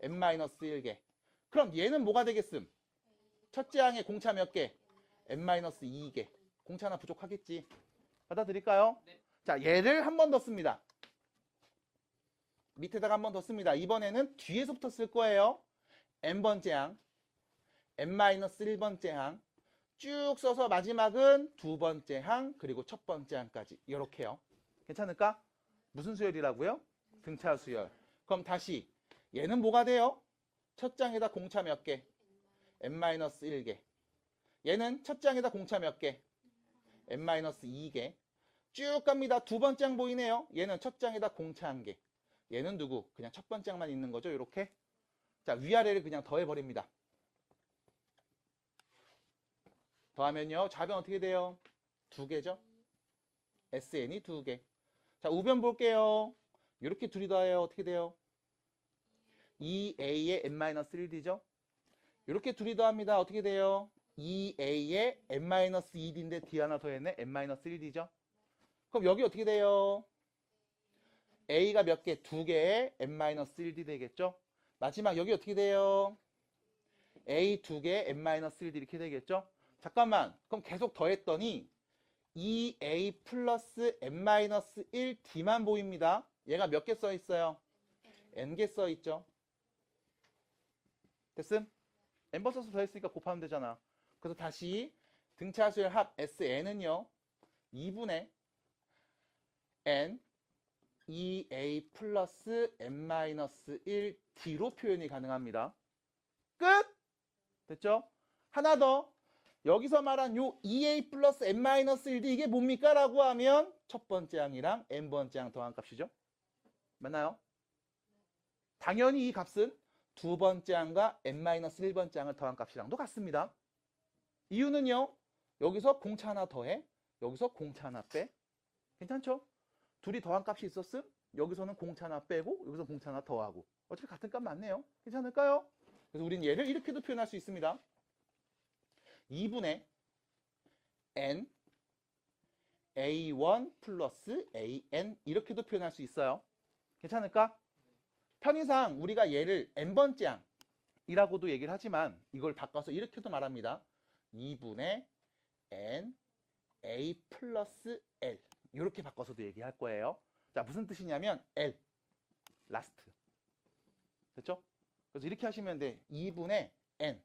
n-1개. 그럼 얘는 뭐가 되겠음? 첫째 항에 공차 몇 개? n-2개. 공차 하나 부족하겠지. 받아들일까요? 네. 자, 얘를 한 번 더 씁니다. 밑에다가 한 번 더 씁니다. 이번에는 뒤에서부터 쓸 거예요. n번째 항, n-1번째 항 쭉 써서 마지막은 두 번째 항 그리고 첫 번째 항까지 이렇게요. 괜찮을까? 무슨 수열이라고요? 등차 수열. 그럼 다시 얘는 뭐가 돼요? 첫 장에다 공차 몇 개? n-1개. 얘는 첫 장에다 공차 몇 개? n-2개. 쭉 갑니다. 두 번째 항 보이네요. 얘는 첫 장에다 공차 한 개. 얘는 누구? 그냥 첫 번째 항만 있는 거죠. 이렇게. 자, 위아래를 그냥 더해버립니다. 더하면요. 좌변 어떻게 돼요? 두 개죠? SN이 두 개. 자, 우변 볼게요. 이렇게 둘이 더해요. 어떻게 돼요? 2A의 n-1D죠? 이렇게 둘이 더합니다. 어떻게 돼요? 2A의 n-2D인데 D 하나 더했네. n-1D죠? 그럼 여기 어떻게 돼요? A가 몇 개? 두 개의 n-1D 되겠죠? 마지막 여기 어떻게 돼요? A 두 개의 n-1D 이렇게 되겠죠? 잠깐만. 그럼 계속 더했더니 2A 플러스 n-1D만 보입니다. 얘가 몇 개 써 있어요? n개 써 있죠? 됐음? n번 써서 더했으니까 곱하면 되잖아. 그래서 다시 등차수열 합 SN은요. 2분의 n 2a 플러스 n-1d로 표현이 가능합니다. 끝! 됐죠? 하나 더. 여기서 말한 요 2a 플러스 n-1d 이게 뭡니까? 라고 하면 첫 번째 항이랑 n번째 항 더한 값이죠. 맞나요? 당연히 이 값은 두 번째 항과 n-1번째 항을 더한 값이랑도 같습니다. 이유는요. 여기서 공차 하나 더해. 여기서 공차 하나 빼. 괜찮죠? 둘이 더한 값이 있었음. 여기서는 공차 하나 빼고 여기서 공차 하나 더하고. 어차피 같은 값 맞네요. 괜찮을까요? 그래서 우리는 얘를 이렇게도 표현할 수 있습니다. 2분의 n a1 플러스 an 이렇게도 표현할 수 있어요. 괜찮을까? 편의상 우리가 얘를 n번째 항이라고도 얘기를 하지만 이걸 바꿔서 이렇게도 말합니다. 2분의 n a 플러스 l 이렇게 바꿔서도 얘기할 거예요. 자, 무슨 뜻이냐면 L, 라스트. 됐죠? 그래서 이렇게 하시면 돼. 2분의 n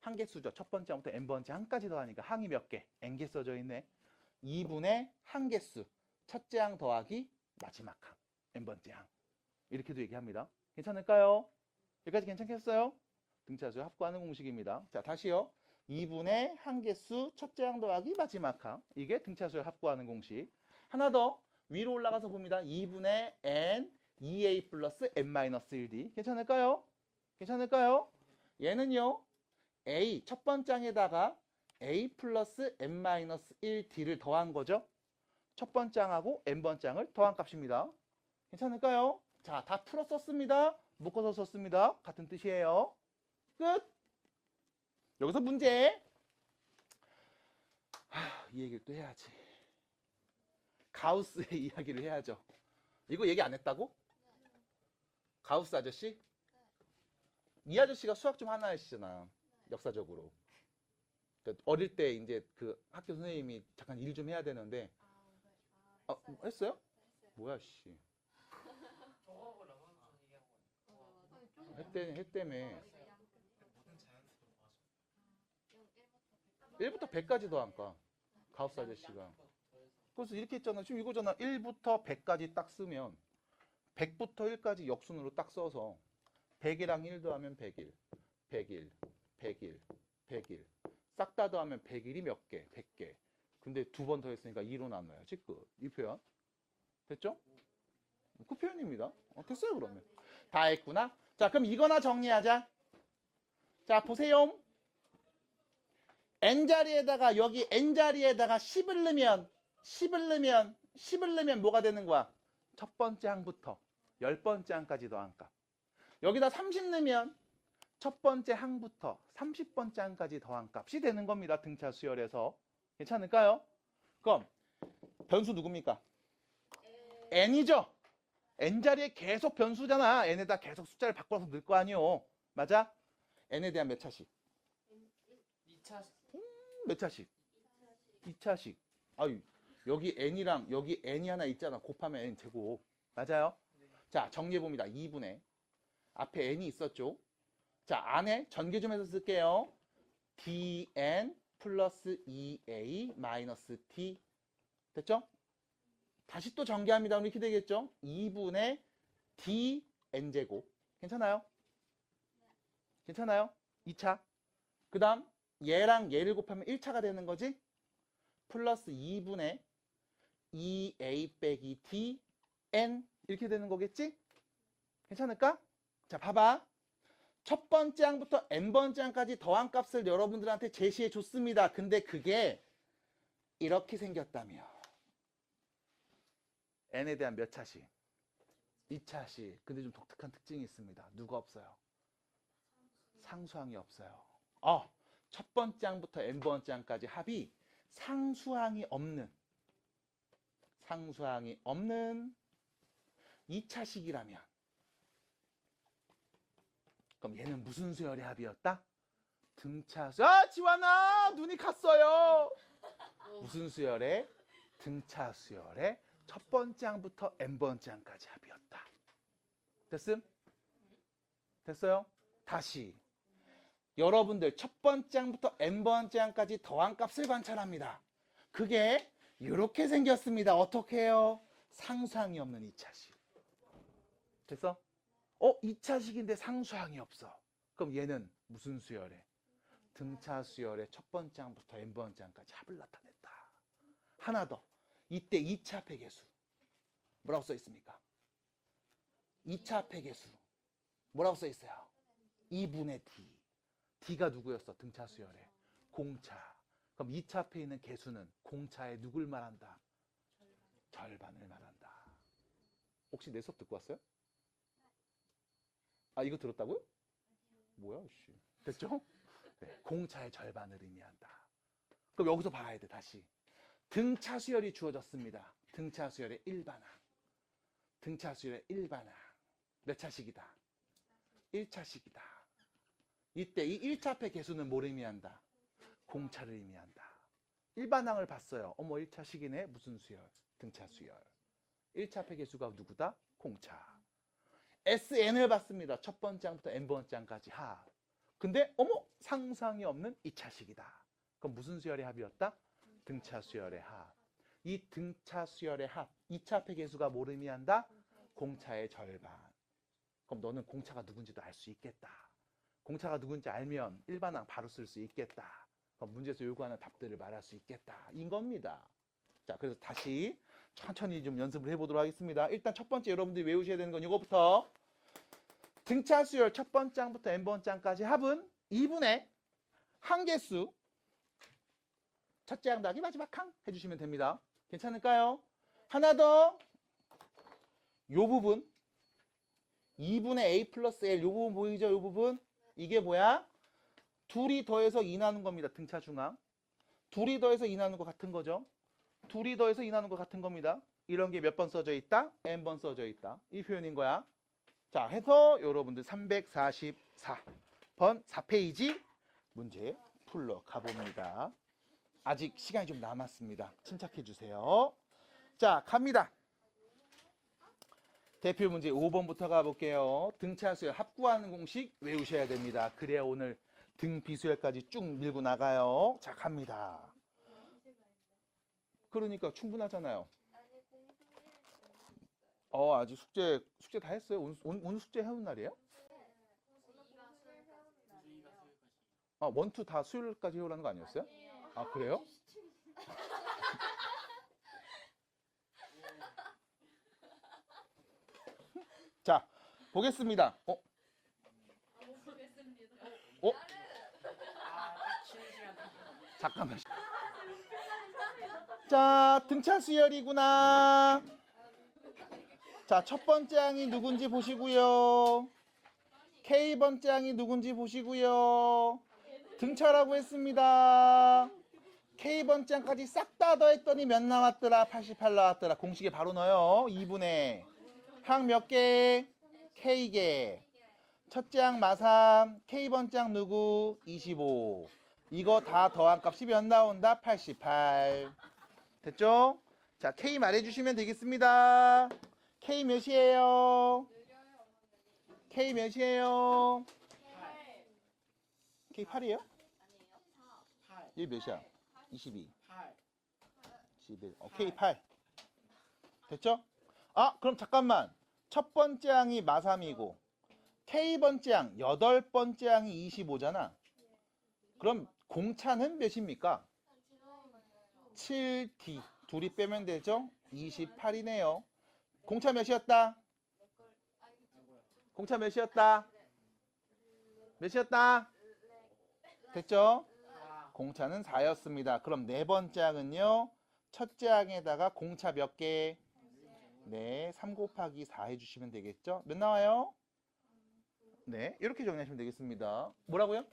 한 개수죠. 첫 번째 항부터 n번째 항까지 더하니까 항이 몇 개? n개 써져 있네. 2분의 한 개수. 첫째 항 더하기 마지막 항. n번째 항. 이렇게도 얘기합니다. 괜찮을까요? 여기까지 괜찮겠어요? 등차수 합구하는 공식입니다. 자, 다시요. 2분의 한 개수 첫째 항 더하기 마지막 항. 이게 등차수를 합구하는 공식. 하나 더 위로 올라가서 봅니다. 2분의 n 2a 플러스 n-1d. 괜찮을까요? 괜찮을까요? 얘는요. a 첫 번째 항에다가 a 플러스 n-1d를 더한 거죠. 첫 번째 항하고 n번째 항을 더한 값입니다. 괜찮을까요? 자, 다 풀어 썼습니다. 묶어서 썼습니다. 같은 뜻이에요. 끝! 여기서 문제. 이 얘기를 또 해야지. 가우스의 이야기를 해야죠. 이거 얘기 안 했다고? 가우스 아저씨? 이 아저씨가 수학 좀 하나 하시잖아. 역사적으로. 그러니까 어릴 때 이제 그 학교 선생님이 잠깐 일 좀 해야 되는데. 했어요? 뭐야, 씨. 저거하고 라방에서 얘기한 거 했다며. 1부터 100까지 더한까. 가우스 아저씨가. 그래서 이렇게 했잖아. 지금 이거잖아. 1부터 100까지 딱 쓰면 100부터 1까지 역순으로 딱 써서 100이랑 1 더하면 100일, 100일, 100일, 100일. 싹 다 더하면 100일이 몇 개? 100개. 근데 두 번 더 했으니까 2로 나눠야지. 끝. 이 표현. 됐죠? 그 표현입니다. 됐어요, 그러면. 다 했구나. 자, 그럼 이거나 정리하자. 자, 보세요. n자리에다가 여기 n자리에다가 10을 넣으면 뭐가 되는 거야? 첫 번째 항부터 10번째 항까지 더한 값. 여기다 30 넣으면 첫 번째 항부터 30번째 항까지 더한 값이 되는 겁니다. 등차 수열에서. 괜찮을까요? 그럼 변수 누굽니까? n이죠? n자리에 계속 변수잖아. n에다 계속 숫자를 바꿔서 넣을 거 아니요. 맞아? n에 대한 몇 차씩? 2차 몇 차씩? 2차씩. 아유, 여기 n이랑 여기 n이 하나 있잖아. 곱하면 n 제곱. 맞아요? 자, 정리해봅니다. 2분의. 앞에 n이 있었죠? 자, 안에 전개 좀 해서 쓸게요. dn 플러스 2a 마이너스 t. 됐죠? 다시 또 전개합니다. 이렇게 되겠죠? 2분의 dn제곱. 괜찮아요? 괜찮아요? 2차. 그 다음 얘랑 얘를 곱하면 1차가 되는 거지? 플러스 2분의 2a 빼기 dn 이렇게 되는 거겠지? 괜찮을까? 자, 봐봐. 첫 번째 항부터 n번째 항까지 더한 값을 여러분들한테 제시해 줬습니다. 근데 그게 이렇게 생겼다며. n에 대한 몇 차식? 2차식. 근데 좀 독특한 특징이 있습니다. 누가 없어요? 상수항이 없어요. 첫 번째 항부터 n번째 항까지 합이 상수항이 없는 2차식이라면 그럼 얘는 무슨 수열의 합이었다? 등차수. 지완아 눈이 갔어요. 무슨 수열의? 등차수열의 첫 번째 항부터 n번째 항까지 합이었다. 됐음? 됐어요? 다시 여러분들 첫 번째 항부터 n번째 항까지 더한 값을 관찰합니다. 그게 이렇게 생겼습니다. 어떻게 해요? 상수항이 없는 2차식. 됐어? 2차식인데 상수항이 없어. 그럼 얘는 무슨 수열에? 등차 수열의 첫 번째 항부터 n번째 항까지 합을 나타냈다. 하나 더. 이때 2차 합의 개수. 뭐라고 써 있습니까? 2차 합의 개수. 뭐라고 써 있어요? 2분의 d. d가 누구였어? 등차 수열의 공차. 그럼 2차 앞에 있는 개수는 공차의 누굴 말한다? 절반을 말한다. 혹시 내 수업 듣고 왔어요? 이거 들었다고요? 뭐야, 씨. 됐죠? 네, 공차의 절반을 의미한다. 그럼 여기서 봐야 돼, 다시. 등차 수열이 주어졌습니다. 등차 수열의 일반항. 등차 수열의 일반항. 몇 차식이다? 1차식이다. 이때 이 1차 앞의 개수는 뭘 의미한다? 공차를 의미한다. 일반항을 봤어요. 1차식이네. 무슨 수열? 등차 수열. 1차 앞의 개수가 누구다? 공차. SN을 봤습니다. 첫 번째 항부터 n번째 항까지 합. 근데 상상이 없는 2차식이다. 그럼 무슨 수열의 합이었다? 등차 수열의 합. 이 등차 수열의 합. 2차 앞의 개수가 뭘 의미한다? 공차의 절반. 그럼 너는 공차가 누군지도 알 수 있겠다. 공차가 누군지 알면 일반항 바로 쓸 수 있겠다. 그럼 문제에서 요구하는 답들을 말할 수 있겠다. 인 겁니다. 자, 그래서 다시 천천히 좀 연습을 해보도록 하겠습니다. 일단 첫 번째 여러분들이 외우셔야 되는 건 이거부터. 등차 수열 첫 번째 항부터 n번째 항까지 합은 2분의 항개수 첫째 항 더하기 마지막 항 해주시면 됩니다. 괜찮을까요? 하나 더. 요 부분 2분의 a 플러스 l 요 부분 보이죠? 요 부분 이게 뭐야? 둘이 더해서 2 나눈 겁니다. 등차 중항. 둘이 더해서 2 나눈 거 같은 거죠. 둘이 더해서 2 나눈 거 같은 겁니다. 이런 게 몇 번 써져 있다? n번 써져 있다. 이 표현인 거야. 자, 해서 여러분들 344번 4페이지 문제 풀러 가봅니다. 아직 시간이 좀 남았습니다. 침착해 주세요. 자, 갑니다. 대표 문제 5번부터 가볼게요. 등차 수열 합구하는 공식 외우셔야 됩니다. 그래야 오늘 등 비수열까지 쭉 밀고 나가요. 자, 갑니다. 그러니까 충분하잖아요. 아직 숙제 다 했어요? 오늘 숙제 해온 날이에요? 원투 다 수요일까지 해오라는 거 아니었어요? 그래요? 자, 보겠습니다. 잠깐만. 자, 등차 수열이구나. 자, 첫 번째 항이 누군지 보시고요. K번째 항이 누군지 보시고요. 등차라고 했습니다. K번째 항까지 싹 다 더했더니 몇 나왔더라? 88 나왔더라. 공식에 바로 넣어요. 2분의 항 몇 개? K개. 첫째 항 마삼. K번째 항 누구? 25. 이거 다 더한 값이 몇 나온다? 88. 됐죠? 자, K 말해주시면 되겠습니다. K 몇이에요? K 몇이에요? K 8이에요? 8. 얘 몇이야? 22. 8. 11. K 8. 됐죠? 아, 그럼 잠깐만. 첫 번째 항이 마3이고 K번째 항, 8번째 항이 25잖아. 그럼 공차는 몇입니까? 7D. 둘이 빼면 되죠? 28이네요. 공차 몇이었다? 공차 몇이었다? 몇이었다? 됐죠? 4. 공차는 4였습니다. 그럼 네 번째 항은요. 첫째 항에다가 공차 몇 개? 네, 3 곱하기 4 해주시면 되겠죠? 몇 나와요? 네, 이렇게 정리하시면 되겠습니다. 뭐라고요?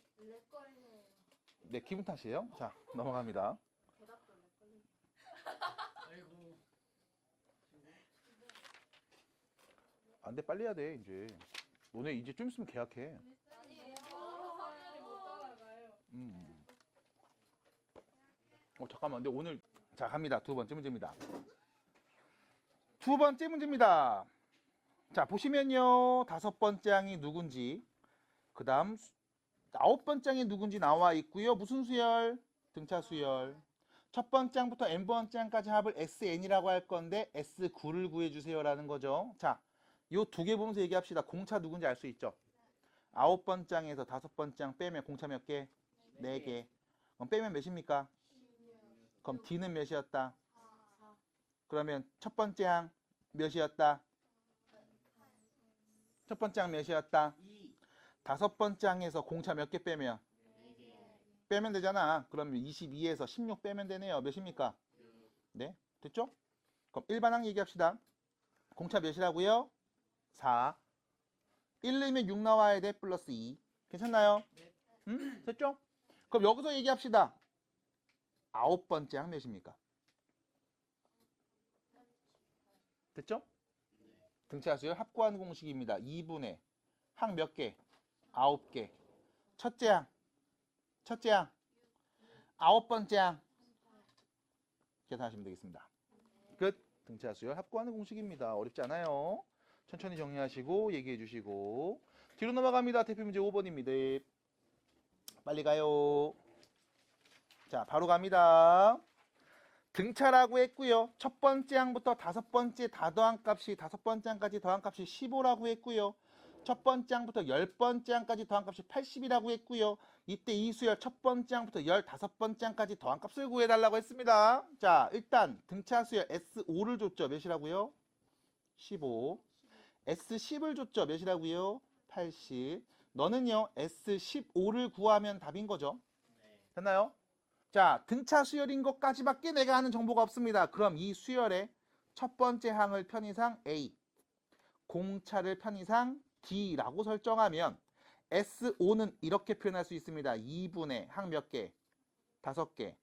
네, 기분 탓이에요. 자, 넘어갑니다. 아이고. 안 돼, 빨리 해야 돼, 이제. 너네 이제 좀 있으면 계약해. 잠깐만, 근데 오늘. 자, 갑니다. 두 번째 문제입니다. 두 번째 문제입니다. 자, 보시면요. 다섯 번째 항이 누군지, 그 다음 아홉 번째 항이 누군지 나와 있고요. 무슨 수열? 등차 수열. 첫 번째 항부터 n번째 항까지 합을 SN이라고 할 건데 S9를 구해주세요라는 거죠. 자, 요 두 개 보면서 얘기합시다. 공차 누군지 알 수 있죠? 아홉 번째 항에서 다섯 번째 항 빼면 공차 몇 개? 4개. 그럼 빼면 몇입니까? 그럼 D는 몇이었다? 그러면 첫 번째 항 몇이었다? 첫 번째 항 몇이었다? 2. 다섯 번째 항에서 공차 몇 개 빼면? 빼면 되잖아. 그러면 22에서 16 빼면 되네요. 몇입니까? 네, 됐죠? 그럼 일반항 얘기합시다. 공차 몇이라고요? 4. 1 넣으면 6 나와야 돼. 플러스 2. 괜찮나요? 네. 응? 됐죠? 그럼 여기서 얘기합시다. 아홉 번째 항 몇입니까? 됐죠? 등차 수열 합구하는 공식입니다. 2분의 항 몇 개? 9개. 첫째 항. 첫째 항. 아홉 번째 항. 계산하시면 되겠습니다. 끝. 등차 수열 합구하는 공식입니다. 어렵지 않아요. 천천히 정리하시고 얘기해 주시고. 뒤로 넘어갑니다. 대표 문제 5번입니다. 빨리 가요. 자, 바로 갑니다. 등차라고 했고요. 첫 번째 항부터 다섯 번째 다 더한 값이 다섯 번째 항까지 더한 값이 15라고 했고요. 첫 번째 항부터 열 번째 항까지 더한 값이 80이라고 했고요. 이때 이 수열 첫 번째 항부터 15번째 항까지 더한 값을 구해달라고 했습니다. 자, 일단 등차 수열 S5를 줬죠. 몇이라고요? 15. S10을 줬죠. 몇이라고요? 80. 너는요, S15를 구하면 답인 거죠. 됐나요? 자, 등차 수열인 것까지밖에 내가 아는 정보가 없습니다. 그럼 이 수열의 첫 번째 항을 편의상 A, 공차를 편의상 D라고 설정하면 S5는 이렇게 표현할 수 있습니다. 2분의 항 몇 개? 5개.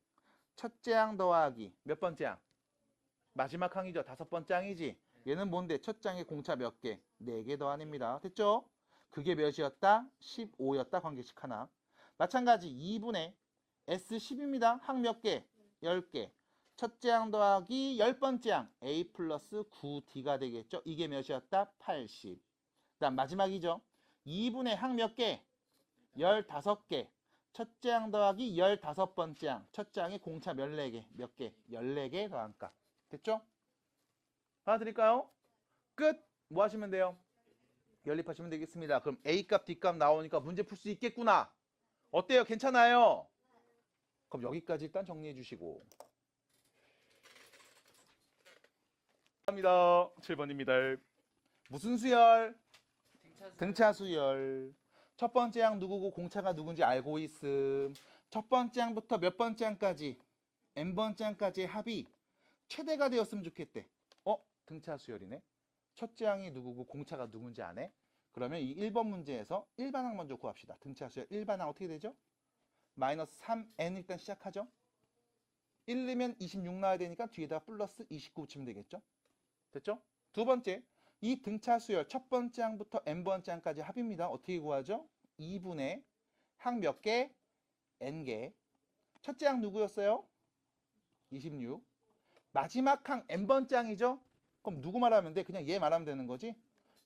첫째 항 더하기 몇 번째 항? 마지막 항이죠. 다섯 번째 항이지. 얘는 뭔데? 첫째 항의 공차 몇 개? 4개 더하입니다. 됐죠? 그게 몇이었다? 15였다. 관계식 하나. 마찬가지 2분의 S10입니다. 항 몇 개? 10개. 첫째 항 더하기 10번째 항 A 플러스 9D가 되겠죠. 이게 몇이었다? 80. 그 다음 마지막이죠. 2분의 항 몇 개? 15개. 첫째 항 더하기 15번째 항. 첫째 항의 공차 14개. 몇 개? 14개 더한 값. 됐죠? 하나 드릴까요? 끝! 뭐 하시면 돼요? 연립하시면 되겠습니다. 그럼 A값, D값 나오니까 문제 풀 수 있겠구나. 어때요? 괜찮아요? 그럼 여기까지 일단 정리해 주시고. 감사합니다. 7번입니다. 무슨 수열? 등차 수열. 첫 번째 항 누구고 공차가 누군지 알고 있음. 첫 번째 항부터 몇 번째 항까지? n번째 항까지의 합이 최대가 되었으면 좋겠대. 등차 수열이네. 첫째 항이 누구고 공차가 누군지 아네? 그러면 이 1번 문제에서 일반항 먼저 구합시다. 등차 수열 일반항 어떻게 되죠? 마이너스 3n 일단 시작하죠. 1이면 26 나와야 되니까 뒤에다 플러스 29 붙이면 되겠죠. 됐죠? 두 번째, 이 등차 수열 첫 번째 항부터 n번째 항까지 합입니다. 어떻게 구하죠? 2분의 항 몇 개? n개. 첫째 항 누구였어요? 26. 마지막 항 n번째 항이죠? 그럼 누구 말하면 돼? 그냥 얘 말하면 되는 거지?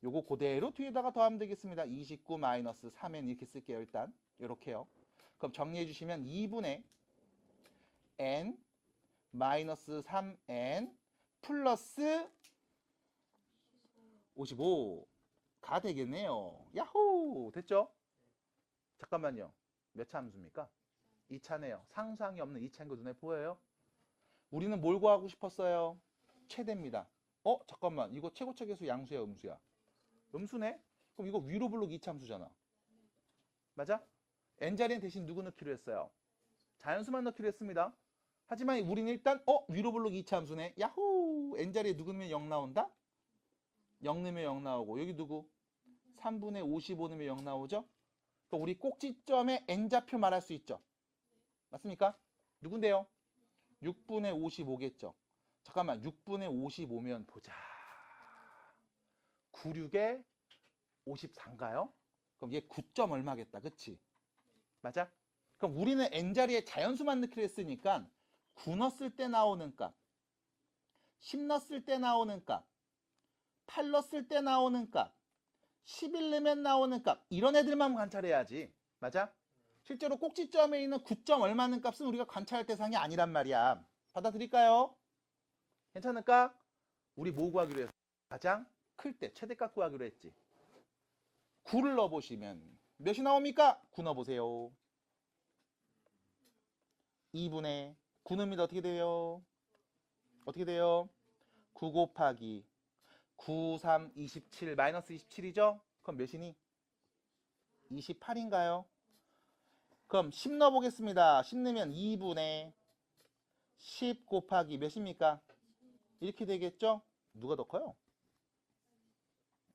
요거 그대로 뒤에다가 더하면 되겠습니다. 29 마이너스 3n 이렇게 쓸게요. 일단 이렇게요. 그럼 정리해 주시면 2분의 n 마이너스 3n 플러스 55가 되겠네요. 야호! 됐죠? 잠깐만요. 몇 차 함수입니까? 2차네요. 상수항이 없는 2차인 거 눈에 보여요? 우리는 뭘 구하고 싶었어요? 최대입니다. 잠깐만. 이거 최고차 계수 양수야, 음수야? 음수네? 그럼 이거 위로 부르기 2차 함수잖아. 맞아? n자리엔 대신 누구 넣기로 했어요? 자연수만 넣기로 했습니다. 하지만 우리는 일단 위로 부르기 2차 함수네. 야호! n자리에 누구 넣으면 0 나온다? 0 넣으면 0 나오고 여기 누구? 3분의 55 넣으면 0 나오죠? 또 우리 꼭지점에 n좌표 말할 수 있죠? 맞습니까? 누군데요? 6분의 55겠죠? 잠깐만 6분의 55면 보자. 96에 54인가요? 그럼 얘 9점 얼마겠다. 그치? 맞아? 그럼 우리는 n자리에 자연수만 넣기로 했으니까 9 넣었을 때 나오는 값, 10 넣었을 때 나오는 값, 8 넣었을 때 나오는 값, 11 넣으면 나오는 값, 이런 애들만 관찰해야지. 맞아? 실제로 꼭지점에 있는 9점 얼마는 값은 우리가 관찰할 대상이 아니란 말이야. 받아들일까요? 괜찮을까? 우리 뭐 구하기로 했어? 가장 클 때 최대값 구하기로 했지. 9를 넣어보시면 몇이 나옵니까? 9 넣어보세요. 2분의 9 넣으면 어떻게 돼요? 어떻게 돼요? 9 곱하기 9, 3, 27 마이너스 27이죠? 그럼 몇이니? 28인가요? 그럼 10 넣어보겠습니다. 10 넣으면 2분의 10 곱하기 몇입니까? 이렇게 되겠죠? 누가 더 커요?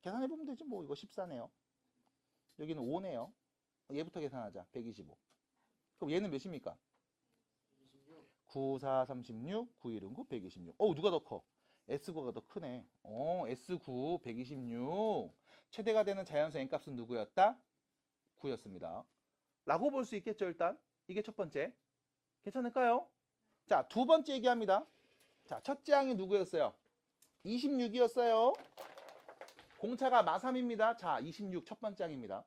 계산해보면 되지 뭐. 이거 14네요. 여기는 5네요. 얘부터 계산하자. 125. 그럼 얘는 몇입니까? 9, 4, 36, 9, 1, 9, 126. 누가 더 커? S9가 더 크네. S9, 126. 최대가 되는 자연수 n값은 누구였다? 9였습니다. 라고 볼 수 있겠죠, 일단. 이게 첫 번째. 괜찮을까요? 자, 두 번째 얘기합니다. 자, 첫째 항이 누구였어요? 26이었어요. 공차가 마3입니다. 자, 26 첫 번째 항입니다.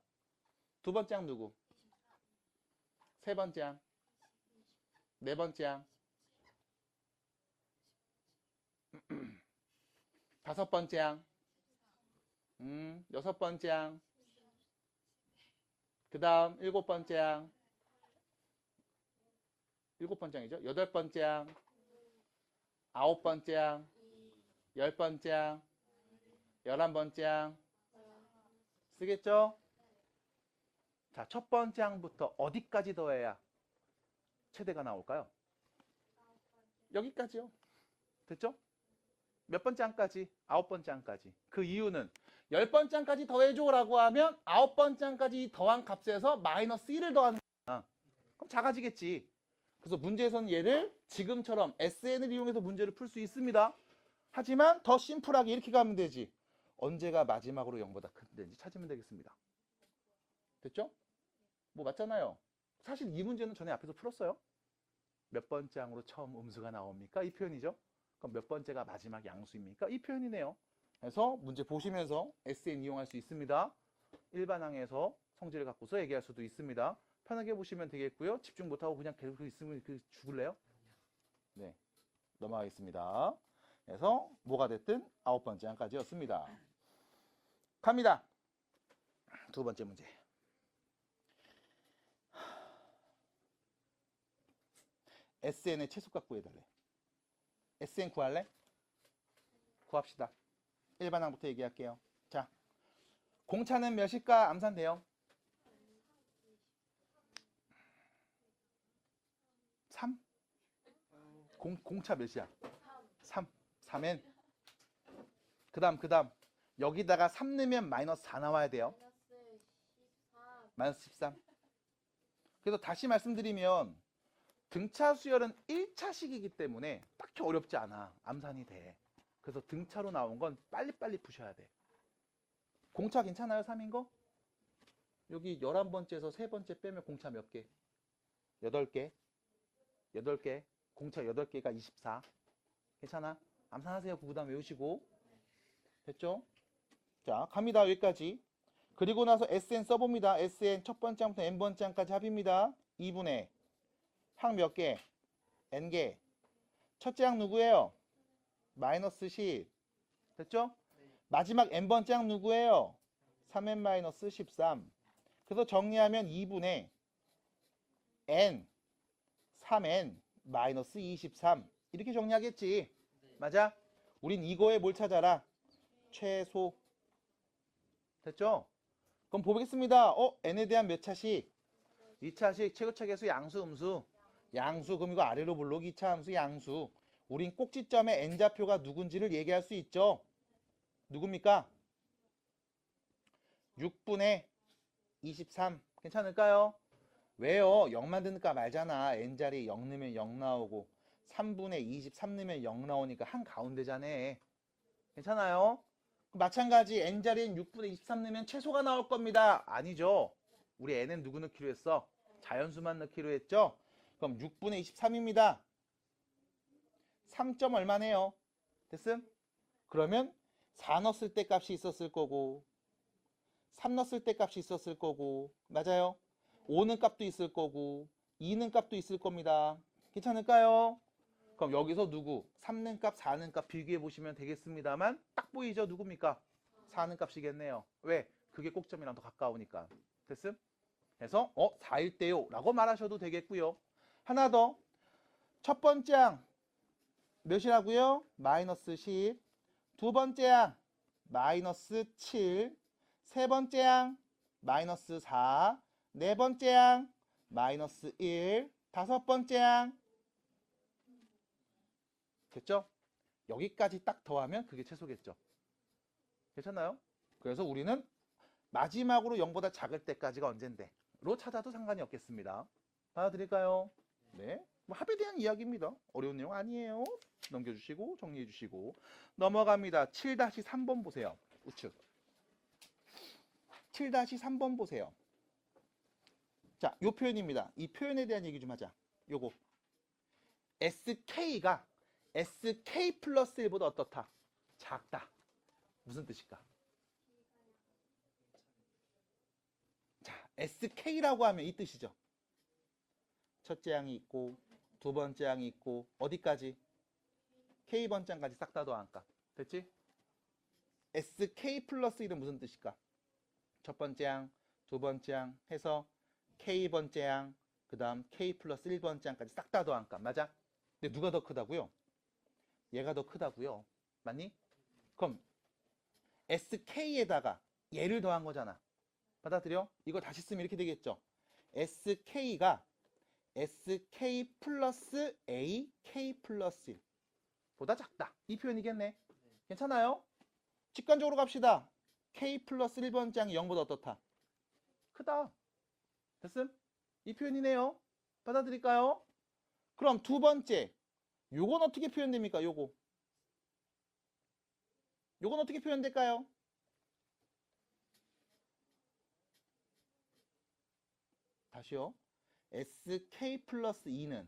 두 번째 항 누구? 세 번째 항. 네 번째 항. 다섯 번째 항. 여섯 번째 항. 그 다음 일곱 번째 항. 일곱 번째 항이죠. 여덟 번째 항. 아홉 번째 항. 열 번째 항. 11번째 항. 쓰겠죠? 자, 첫 번째 항부터 어디까지 더해야 최대가 나올까요? 여기까지요. 됐죠? 몇 번째 항까지? 아홉 번째 항까지. 그 이유는 10번째 항까지 더해줘라고 하면 아홉 번째 항까지 더한 값에서 마이너스 1을 더하는 거야. 그럼 작아지겠지. 그래서 문제에서는 얘를 지금처럼 SN을 이용해서 문제를 풀 수 있습니다. 하지만 더 심플하게 이렇게 가면 되지. 언제가 마지막으로 0보다 큰지 찾으면 되겠습니다. 됐죠? 뭐 맞잖아요. 사실 이 문제는 전에 앞에서 풀었어요. 몇 번째 항으로 처음 음수가 나옵니까? 이 표현이죠. 그럼 몇 번째가 마지막 양수입니까? 이 표현이네요. 그래서 문제 보시면서 SN 이용할 수 있습니다. 일반항에서 성질을 갖고서 얘기할 수도 있습니다. 편하게 보시면 되겠고요. 집중 못하고 그냥 계속 있으면 죽을래요? 네, 넘어가겠습니다. 그래서 뭐가 됐든 아홉 번째 항까지였습니다. 갑니다. 두 번째 문제. SN의 최소값 구해달래. SN 구할래? 구합시다. 일반항부터 얘기할게요. 자, 공차는 몇일까? 암산돼요. 3? 공차 몇이야? 3. 3n. 그 다음 여기다가 3 넣으면 마이너스 4 나와야 돼요. 마이너스 13. 그래서 다시 말씀드리면 등차 수열은 1차식이기 때문에 딱히 어렵지 않아. 암산이 돼. 그래서 등차로 나온 건 빨리빨리 푸셔야 돼. 공차 괜찮아요? 3인 거? 여기 11번째에서 3번째 빼면 공차 몇 개? 8개. 8개. 공차 8개가 24. 괜찮아? 암산하세요. 구구단 외우시고. 됐죠? 자, 갑니다. 여기까지. 그리고 나서 SN 써봅니다. SN 첫 번째 항부터 N번째 항까지 합입니다. 2분의 항 몇 개? N개. 첫째 항 누구예요? 마이너스 10. 됐죠? 마지막 N번째 항 누구예요? 3N 마이너스 13. 그래서 정리하면 2분의 N 3N 마이너스 23. 이렇게 정리하겠지. 맞아? 우린 이거에 뭘 찾아라? 최소. 됐죠? 그럼 보겠습니다. n에 대한 몇 차식? 2차식, 최고차 계수, 양수, 음수. 양수, 그럼 이거 아래로 볼록 2차 함수, 양수. 우린 꼭지점의 n좌표가 누군지를 얘기할 수 있죠. 누굽니까? 6분의 23. 괜찮을까요? 왜요? 0만 드니까 말잖아. n자리 0 넣으면 0 나오고 3분의 23 넣으면 0 나오니까 한가운데잖아. 괜찮아요? 마찬가지 n자리엔 6분의 23 넣으면 최소가 나올 겁니다. 아니죠. 우리 n은 누구 넣기로 했어? 자연수만 넣기로 했죠? 그럼 6분의 23입니다. 3점 얼마네요? 됐음? 그러면 4 넣었을 때 값이 있었을 거고 3 넣었을 때 값이 있었을 거고 맞아요? 5는 값도 있을 거고 2는 값도 있을 겁니다. 괜찮을까요? 그럼 여기서 누구? 3는 값, 4는 값 비교해 보시면 되겠습니다만 딱 보이죠? 누굽니까? 4는 값이겠네요. 왜? 그게 꼭점이랑 더 가까우니까. 됐음? 그래서 4일 때요 라고 말하셔도 되겠고요. 하나 더. 첫 번째 항 몇이라고요? 마이너스 10. 두 번째 항 마이너스 7. 세 번째 항 마이너스 4. 네 번째 항 마이너스 1. 다섯 번째 항 됐죠? 여기까지 딱 더하면 그게 최소겠죠. 괜찮나요? 그래서 우리는 마지막으로 0보다 작을 때까지가 언젠데 로 찾아도 상관이 없겠습니다. 받아들일까요? 네. 뭐 합에 대한 이야기입니다. 어려운 내용 아니에요. 넘겨주시고 정리해 주시고 넘어갑니다. 7-3번 보세요. 우측 7-3번 보세요. 자, 요 표현입니다. 이 표현에 대한 얘기 좀 하자. 요거 SK가 SK 플러스 1보다 어떻다? 작다. 무슨 뜻일까? 자, SK라고 하면 이 뜻이죠. 첫째 항이 있고 두 번째 항이 있고 어디까지? K번째 항까지 싹 다 더한값. 됐지? SK 플러스 1은 무슨 뜻일까? 첫 번째 항, 두 번째 항 해서 K번째 항, 그 다음 K 플러스 1번째 항까지 싹 다 더한값. 맞아? 근데 누가 더 크다고요? 얘가 더 크다고요. 맞니? 그럼 SK에다가 얘를 더한 거잖아. 받아들여? 이거 다시 쓰면 이렇게 되겠죠. SK가 SK 플러스 AK 플러스 1 보다 작다. 이 표현이겠네. 괜찮아요? 직관적으로 갑시다. K 플러스 1번째 항이 0보다 어떻다? 크다. 됐음? 이 표현이네요. 받아들일까요? 그럼 두 번째 요건 어떻게 표현됩니까? 요건 어떻게 표현될까요? 다시요. SK 플러스 2는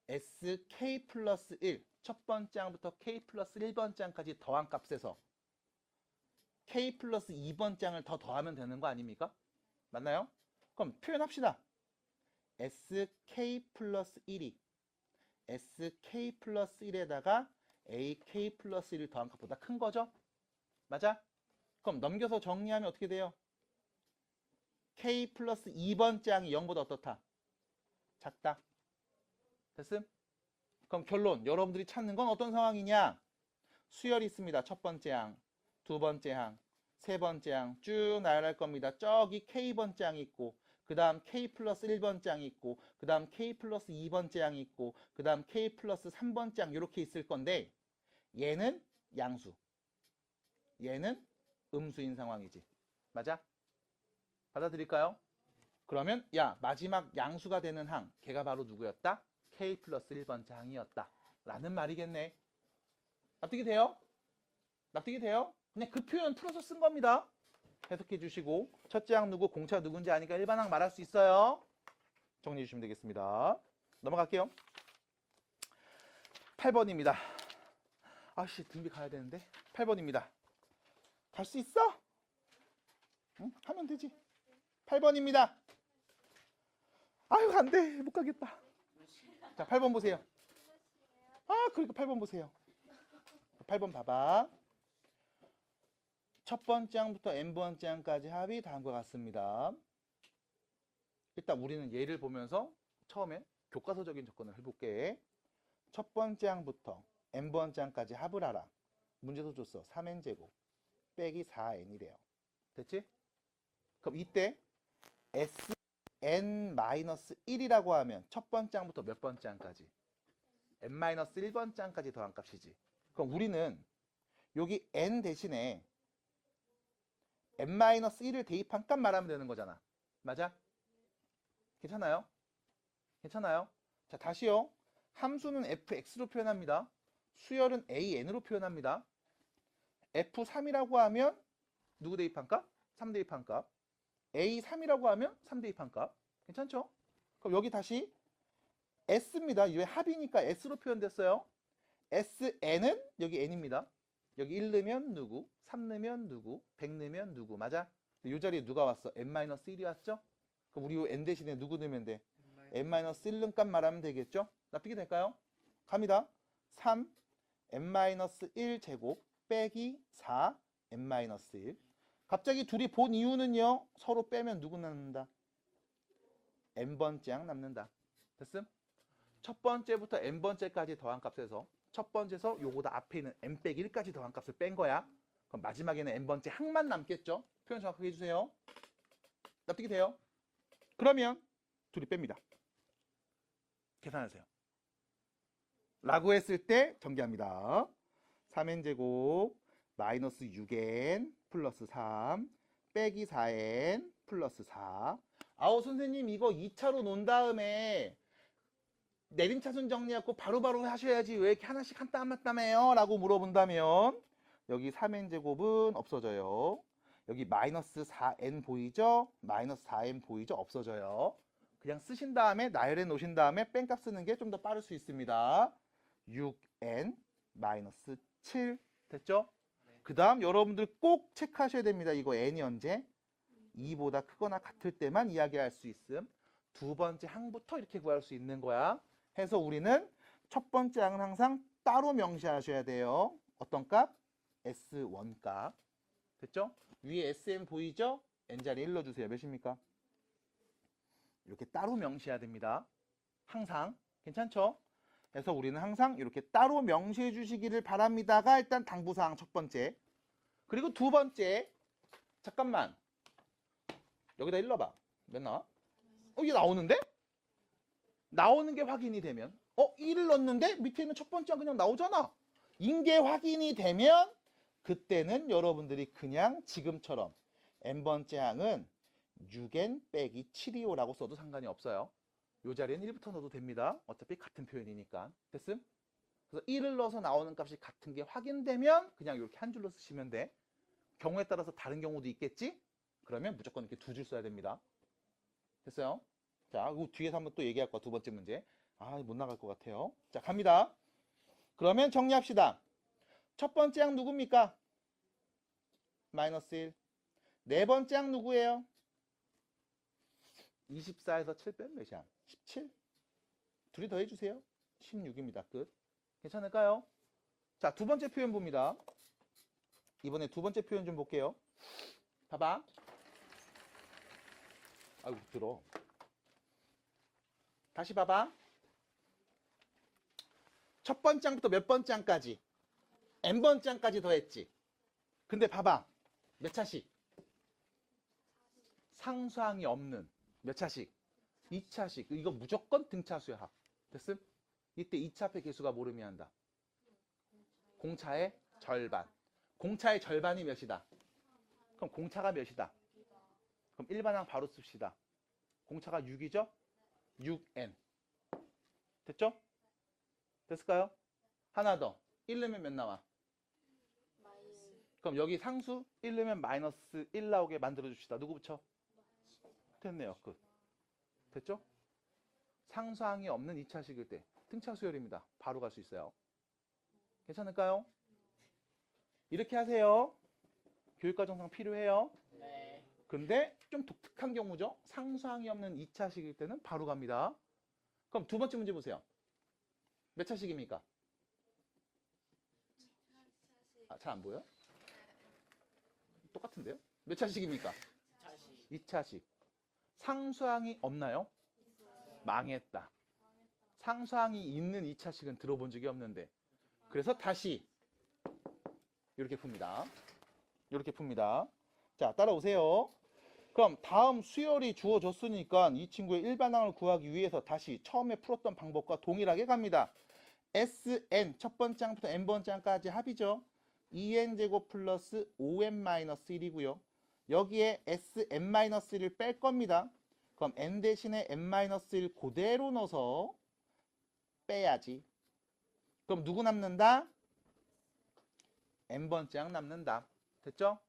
SK 플러스 1 첫 번째 항부터 K 플러스 1번째 항까지 더한 값에서 K 플러스 2번째 항을 더 더하면 되는 거 아닙니까? 맞나요? 그럼 표현합시다. SK 플러스 1이 SK 플러스 1에다가 AK 플러스 1을 더한 값보다 큰 거죠? 맞아? 그럼 넘겨서 정리하면 어떻게 돼요? K 플러스 2번째 항이 0보다 어떻다? 작다. 됐음? 그럼 결론, 여러분들이 찾는 건 어떤 상황이냐? 수열이 있습니다. 첫 번째 항, 두 번째 항, 세 번째 항 쭉 나열할 겁니다. 저기 K번째 항이 있고 그 다음 K 플러스 1번째 항이 있고 그 다음 K 플러스 2번째 항이 있고 그 다음 K 플러스 3번째 항 이렇게 있을 건데 얘는 양수, 얘는 음수인 상황이지. 맞아? 받아들일까요? 그러면 야 마지막 양수가 되는 항 걔가 바로 누구였다? K 플러스 1번째 항이었다 라는 말이겠네. 납득이 돼요? 납득이 돼요? 그냥 그 표현 풀어서 쓴 겁니다. 해석해 주시고 첫째 항 누구 공차 누군지 아니까 일반 항 말할 수 있어요. 정리해 주시면 되겠습니다. 넘어갈게요. 8번입니다. 아씨 등비 가야 되는데. 8번입니다. 갈 수 있어? 응? 하면 되지. 8번입니다. 아유 안 돼. 못 가겠다. 자 8번 보세요. 아 그러니까 8번 보세요. 8번 봐봐. 첫 번째 항부터 n번째 항까지 합이 다음과 같습니다. 일단 우리는 예를 보면서 처음에 교과서적인 접근을 해볼게. 첫 번째 항부터 n번째 항까지 합을 하라. 문제도 줬어. 3n제곱 빼기 4n이래요. 됐지? 그럼 이때 sn-1이라고 하면 첫 번째 항부터 몇 번째 항까지? n-1번째 항까지 더한 값이지. 그럼 우리는 여기 n 대신에 n-1을 대입한 값 말하면 되는 거잖아. 맞아? 괜찮아요? 괜찮아요? 자, 다시요. 함수는 fx로 표현합니다. 수열은 an으로 표현합니다. f3이라고 하면 누구 대입한 값? 3 대입한 값. a3이라고 하면 3 대입한 값. 괜찮죠? 그럼 여기 다시 s입니다. 이게 합이니까 s로 표현됐어요. sn은 여기 n입니다. 여기 1 넣으면 누구? 3 넣으면 누구? 100 넣으면 누구? 맞아? 이 자리에 누가 왔어? n-1이 왔죠? 그럼 우리 요 n 대신에 누구 넣으면 돼? n-1 값 말하면 되겠죠? 납득이 될까요? 갑니다. 3 n-1 제곱 빼기 4 n-1. 갑자기 둘이 본 이유는요. 서로 빼면 누구 남는다? n번째 항 남는다. 됐음? 첫 번째부터 n번째까지 더한 값에서 첫 번째에서 요거다 앞에 있는 n 빼기 1까지 더한 값을 뺀 거야. 그럼 마지막에는 n번째 항만 남겠죠? 표현 정확하게 해주세요. 납득이 돼요? 그러면 둘이 뺍니다. 계산하세요. 라고 했을 때 전개합니다. 3n제곱 마이너스 6n 플러스 3 빼기 4n 플러스 4. 아우 선생님 이거 2차로 논 다음에 내림차순 정리하고 바로바로 하셔야지 왜 이렇게 하나씩 한 땀 한 땀 해요? 라고 물어본다면 여기 3n제곱은 없어져요. 여기 마이너스 4n 보이죠? 마이너스 4n 보이죠? 없어져요. 그냥 쓰신 다음에 나열해 놓으신 다음에 뺀값 쓰는 게 좀 더 빠를 수 있습니다. 6n 마이너스 7 됐죠? 그 다음 여러분들 꼭 체크하셔야 됩니다. 이거 n이 언제? 2보다 크거나 같을 때만 이야기할 수 있음. 두 번째 항부터 이렇게 구할 수 있는 거야. 해서 우리는 첫 번째 항은 항상 따로 명시하셔야 돼요. 어떤 값? S1 값. 됐죠? 위에 SM 보이죠? n자리 1 넣어주세요. 몇입니까? 이렇게 따로 명시해야 됩니다. 항상. 괜찮죠? 그래서 우리는 항상 이렇게 따로 명시해 주시기를 바랍니다가 일단 당부사항 첫 번째. 그리고 두 번째. 잠깐만. 여기다 1 넣어봐. 몇 나와? 이게 나오는데? 나오는 게 확인이 되면 1을 넣었는데 밑에 있는 첫 번째가 그냥 나오잖아. 인게 확인이 되면 그때는 여러분들이 그냥 지금처럼 n번째 항은 6n 빼기 7이오라고 써도 상관이 없어요. 이 자리엔 1부터 넣어도 됩니다. 어차피 같은 표현이니까. 됐음? 그래서 1을 넣어서 나오는 값이 같은 게 확인되면 그냥 이렇게 한 줄로 쓰시면 돼. 경우에 따라서 다른 경우도 있겠지? 그러면 무조건 이렇게 두 줄 써야 됩니다. 됐어요? 자, 그 뒤에서 한번 또 얘기할 거야. 두 번째 문제. 못 나갈 것 같아요. 자, 갑니다. 그러면 정리합시다. 첫 번째 항 누굽니까? 마이너스 1. 네 번째 항 누구예요? 24에서 7 빼면 몇이야? 17? 둘이 더 해주세요. 16입니다. 끝. 괜찮을까요? 자, 두 번째 표현 봅니다. 이번에 두 번째 표현 좀 볼게요. 봐봐. 아이고, 들어. 다시 봐봐. 첫 번째 항부터 몇 번째 항까지? n번째 항까지 더했지. 근데 봐봐. 몇 차씩? 상수항이 없는 몇 차씩? 2차씩. 이거 무조건 등차수의 합. 됐음? 이때 2차 합의 개수가 뭐를 의미한다? 공차의 절반. 공차의 절반이 몇이다? 그럼 공차가 몇이다? 그럼 일반항 바로 씁시다. 공차가 6이죠? 6n. 됐죠? 됐을까요? 하나 더. 1 넣으면 몇 나와? 그럼 여기 상수 1 넣으면 마이너스 1 나오게 만들어 줍시다. 누구 붙여? 됐네요. 끝. 됐죠? 상수항이 없는 2차식일 때 등차 수열입니다. 바로 갈 수 있어요. 괜찮을까요? 이렇게 하세요. 교육과정상 필요해요. 네. 근데 좀 독특한 경우죠. 상수항이 없는 2차식일 때는 바로 갑니다. 그럼 두 번째 문제 보세요. 몇 차식입니까? 아, 잘 안 보여? 똑같은데요? 몇 차식입니까? 자시. 2차식. 상수항이 없나요? 망했다. 상수항이 있는 2차식은 들어본 적이 없는데. 그래서 다시 이렇게 풉니다. 이렇게 풉니다. 자, 따라오세요. 그럼 다음 수열이 주어졌으니까 이 친구의 일반항을 구하기 위해서 다시 처음에 풀었던 방법과 동일하게 갑니다. Sn 첫 번째 항부터 n번째 항까지 합이죠. 2n제곱 플러스 5n-1이고요. 여기에 Sn-1을 뺄 겁니다. 그럼 n 대신에 n-1 그대로 넣어서 빼야지. 그럼 누구 남는다? n번째 항 남는다. 됐죠?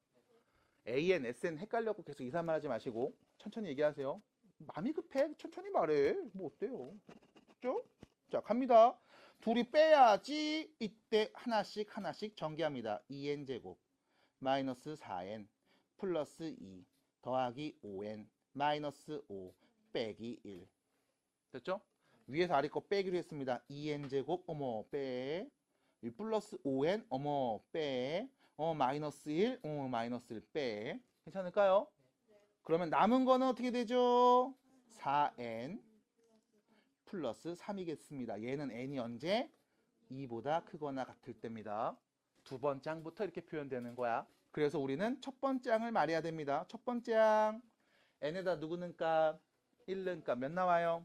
AN, SN 헷갈려고 계속 이상한 말 하지 마시고 천천히 얘기하세요. 마음이 급해. 천천히 말해. 뭐 어때요? 그죠? 자, 갑니다. 둘이 빼야지. 이때 하나씩 전개합니다. 2n제곱 마이너스 4n 플러스 2 더하기 5n 마이너스 5 빼기 1. 됐죠? 위에서 아래 거 빼기로 했습니다. 2n제곱 어머 빼 플러스 5n 어머 빼 마이너스 1 마이너스 1 빼. 괜찮을까요? 그러면 남은 거는 어떻게 되죠? 4n 플러스 3이겠습니다. 얘는 n이 언제? 2보다 크거나 같을 때입니다. 두 번째 항부터 이렇게 표현되는 거야. 그래서 우리는 첫 번째 항을 말해야 됩니다. 첫 번째 항 n에다 누구 넣은 값? 1 넣은 값 몇 나와요?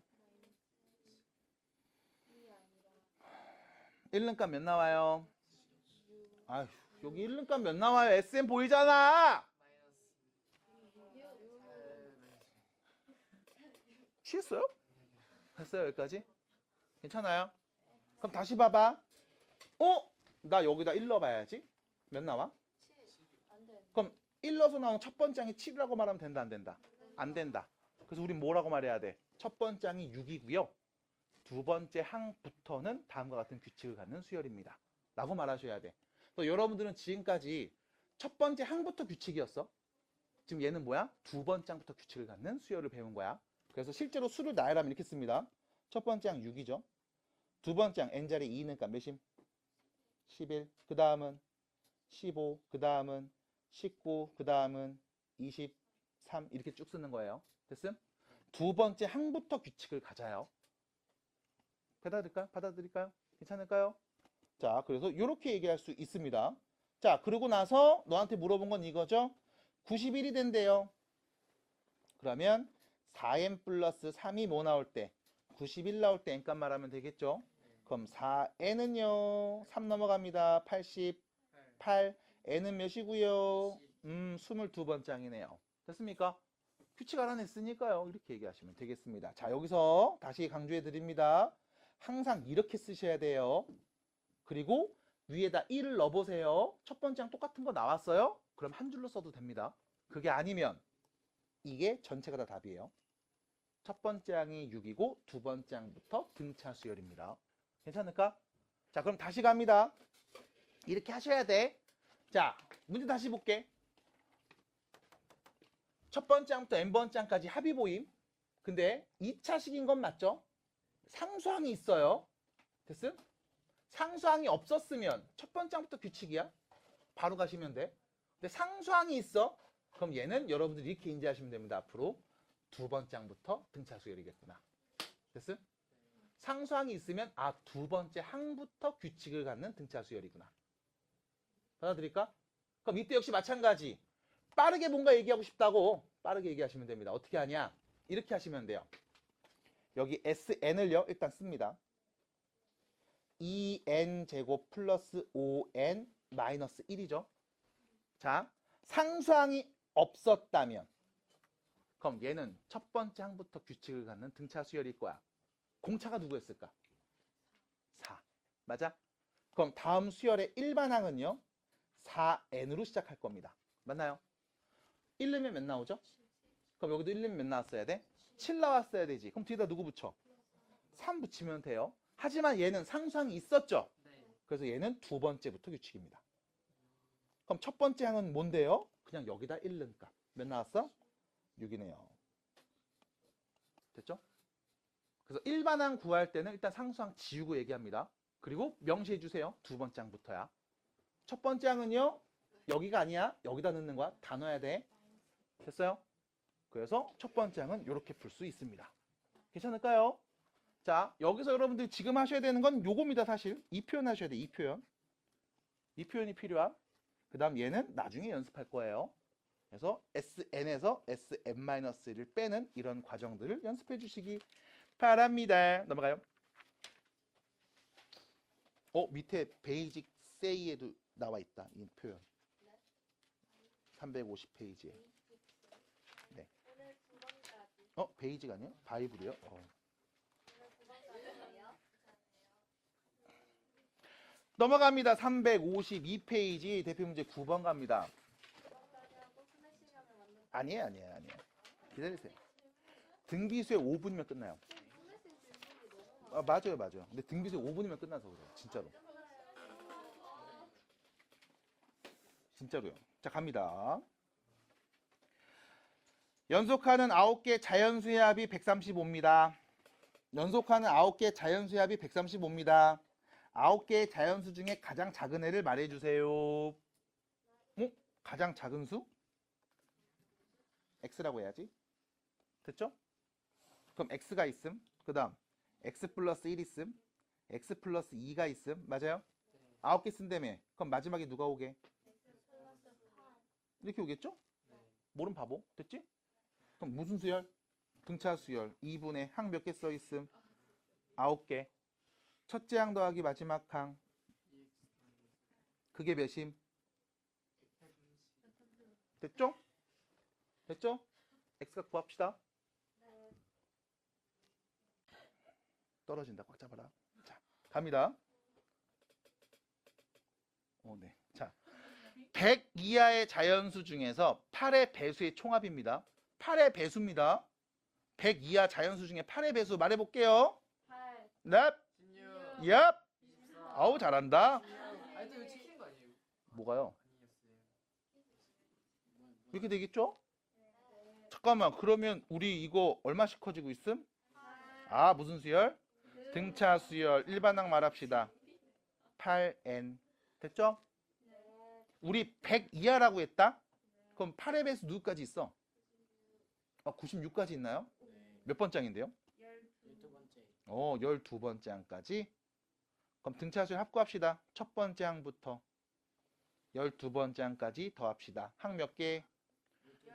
1 넣은 값 몇 나와요? 아휴, 여기 1 넣은 값 몇 나와요? SM 보이잖아! 취했어요? 됐어요, 여기까지? 괜찮아요? 그럼 다시 봐봐. 나 여기다 1 넣어봐야지. 몇 나와? 그럼 1 넣어서 나온 첫 번째 항이 7이라고 말하면 된다, 안 된다? 안 된다. 그래서 우린 뭐라고 말해야 돼? 첫 번째 항이 6이고요. 두 번째 항부터는 다음과 같은 규칙을 갖는 수열입니다. 라고 말하셔야 돼. 또 여러분들은 지금까지 첫 번째 항부터 규칙이었어. 지금 얘는 뭐야? 두 번째 항부터 규칙을 갖는 수열을 배운 거야. 그래서 실제로 수를 나열하면 이렇게 씁니다. 첫 번째 항 6이죠. 두 번째 항 n자리 2는 값 몇임? 11. 그 다음은 15. 그 다음은 19. 그 다음은 23. 이렇게 쭉 쓰는 거예요. 됐음? 두 번째 항부터 규칙을 가져요. 받아들일까요? 괜찮을까요? 자, 그래서 이렇게 얘기할 수 있습니다. 자, 그러고 나서 너한테 물어본 건 이거죠. 91이 된대요. 그러면 4n 플러스 3이 뭐 나올 때? 91 나올 때 n값 말하면 되겠죠. 그럼 4n은요. 3 넘어갑니다. 88. n은 몇이고요? 22번째 항이네요. 됐습니까? 규칙 알아냈으니까요. 이렇게 얘기하시면 되겠습니다. 자, 여기서 다시 강조해 드립니다. 항상 이렇게 쓰셔야 돼요. 그리고 위에다 1을 넣어보세요. 첫 번째 항 똑같은 거 나왔어요? 그럼 한 줄로 써도 됩니다. 그게 아니면 이게 전체가 다 답이에요. 첫 번째 항이 6이고 두 번째 항부터 등차 수열입니다. 괜찮을까? 자, 그럼 다시 갑니다. 이렇게 하셔야 돼. 자, 문제 다시 볼게. 첫 번째 항부터 n번째 항까지 합이 보임. 근데 2차식인 건 맞죠? 상수항이 있어요. 됐음? 상수항이 없었으면 첫 번째 항부터 규칙이야. 바로 가시면 돼. 근데 상수항이 있어. 그럼 얘는 여러분들이 이렇게 인지하시면 됩니다. 앞으로 두 번째 항부터 등차 수열이겠구나. 됐음? 상수항이 있으면 두 번째 항부터 규칙을 갖는 등차 수열이구나. 받아들일까? 그럼 이때 역시 마찬가지. 빠르게 뭔가 얘기하고 싶다고 빠르게 얘기하시면 됩니다. 어떻게 하냐? 이렇게 하시면 돼요. 여기 SN을요 일단 씁니다. 2n 제곱 플러스 5n 마이너스 1이죠. 자, 상수항이 없었다면 그럼 얘는 첫 번째 항부터 규칙을 갖는 등차 수열일 거야. 공차가 누구였을까? 4. 맞아? 그럼 다음 수열의 일반항은요 4n으로 시작할 겁니다. 맞나요? 1 넣으면 몇 나오죠? 그럼 여기도 1 넣으면 몇 나왔어야 돼? 7 나왔어야 되지. 그럼 뒤에다 누구 붙여? 3 붙이면 돼요. 하지만 얘는 상수항이 있었죠? 그래서 얘는 두 번째부터 규칙입니다. 그럼 첫 번째 항은 뭔데요? 그냥 여기다 1 넣은 값. 몇 나왔어? 6이네요. 됐죠? 그래서 일반항 구할 때는 일단 상수항 지우고 얘기합니다. 그리고 명시해 주세요. 두 번째 항부터야. 첫 번째 항은요. 여기가 아니야. 여기다 넣는 거야. 다 넣어야 돼. 됐어요? 그래서 첫 번째 항은 이렇게 풀 수 있습니다. 괜찮을까요? 자, 여기서 여러분들이 지금 하셔야 되는 건 요겁니다, 사실. 이 표현 하셔야 돼, 이 표현. 이 표현이 필요한. 그 다음 얘는 나중에 연습할 거예요. 그래서 SN에서 SM-1을 빼는 이런 과정들을 연습해 주시기 바랍니다. 넘어가요. 밑에 베이직 say에도 나와 있다, 이 표현. 350페이지에. 네. 오늘 9번까지. 베이직 아니에요? 바이블이요? 오늘 9번까지예요. 넘어갑니다. 352페이지 대표 문제 9번 갑니다. 9번까지 하고 수능 시간에 맞는 아니에요. 기다리세요. 등비수에 5분이면 끝나요. 수능 씨 질문이 너무 맞아요. 근데 등비수에 5분이면 끝나서 그래요. 진짜로. 진짜로요. 자, 갑니다. 연속하는 9개 자연수의 합이 135입니다. 연속하는 9개 자연수의 합이 135입니다. 9개의 자연수 중에 가장 작은 애를 말해주세요. 가장 작은 수? x라고 해야지. 됐죠? 그럼 x가 있음. 그 다음 x 플러스 1 있음. x 플러스 2가 있음. 맞아요? 9개 쓴다며. 그럼 마지막에 누가 오게? 이렇게 오겠죠? 모르면 바보. 됐지? 그럼 무슨 수열? 등차 수열. 2분의 항 몇 개 써 있음? 9개. 첫째 항 더하기 마지막 항. 그게 몇임? 됐죠? 됐죠? x가 구합시다. 떨어진다. 꽉 잡아라. 자, 갑니다. 네. 자, 100 이하의 자연수 중에서 8의 배수의 총합입니다. 8의 배수입니다. 100 이하 자연수 중에 8의 배수 말해볼게요. 8, 넵. 16, 얍. 24. 아우, 잘한다. 아니 또 이거 찍히는 거 아니에요? 뭐가요? 아니었어요. 이렇게 되겠죠? 잠깐만, 그러면 우리 이거 얼마씩 커지고 있음? 무슨 수열? 등차 수열. 일반항 말합시다. 8n. 됐죠? 우리 100 이하라고 했다? 그럼 8의 배수 누구까지 있어? 96까지 있나요? 네. 몇 번장인데요? 12번째. 12번째 항까지. 그럼 등차 수열 합구합시다. 첫 번째 항부터 12번째 항까지 더합시다. 항 몇 개?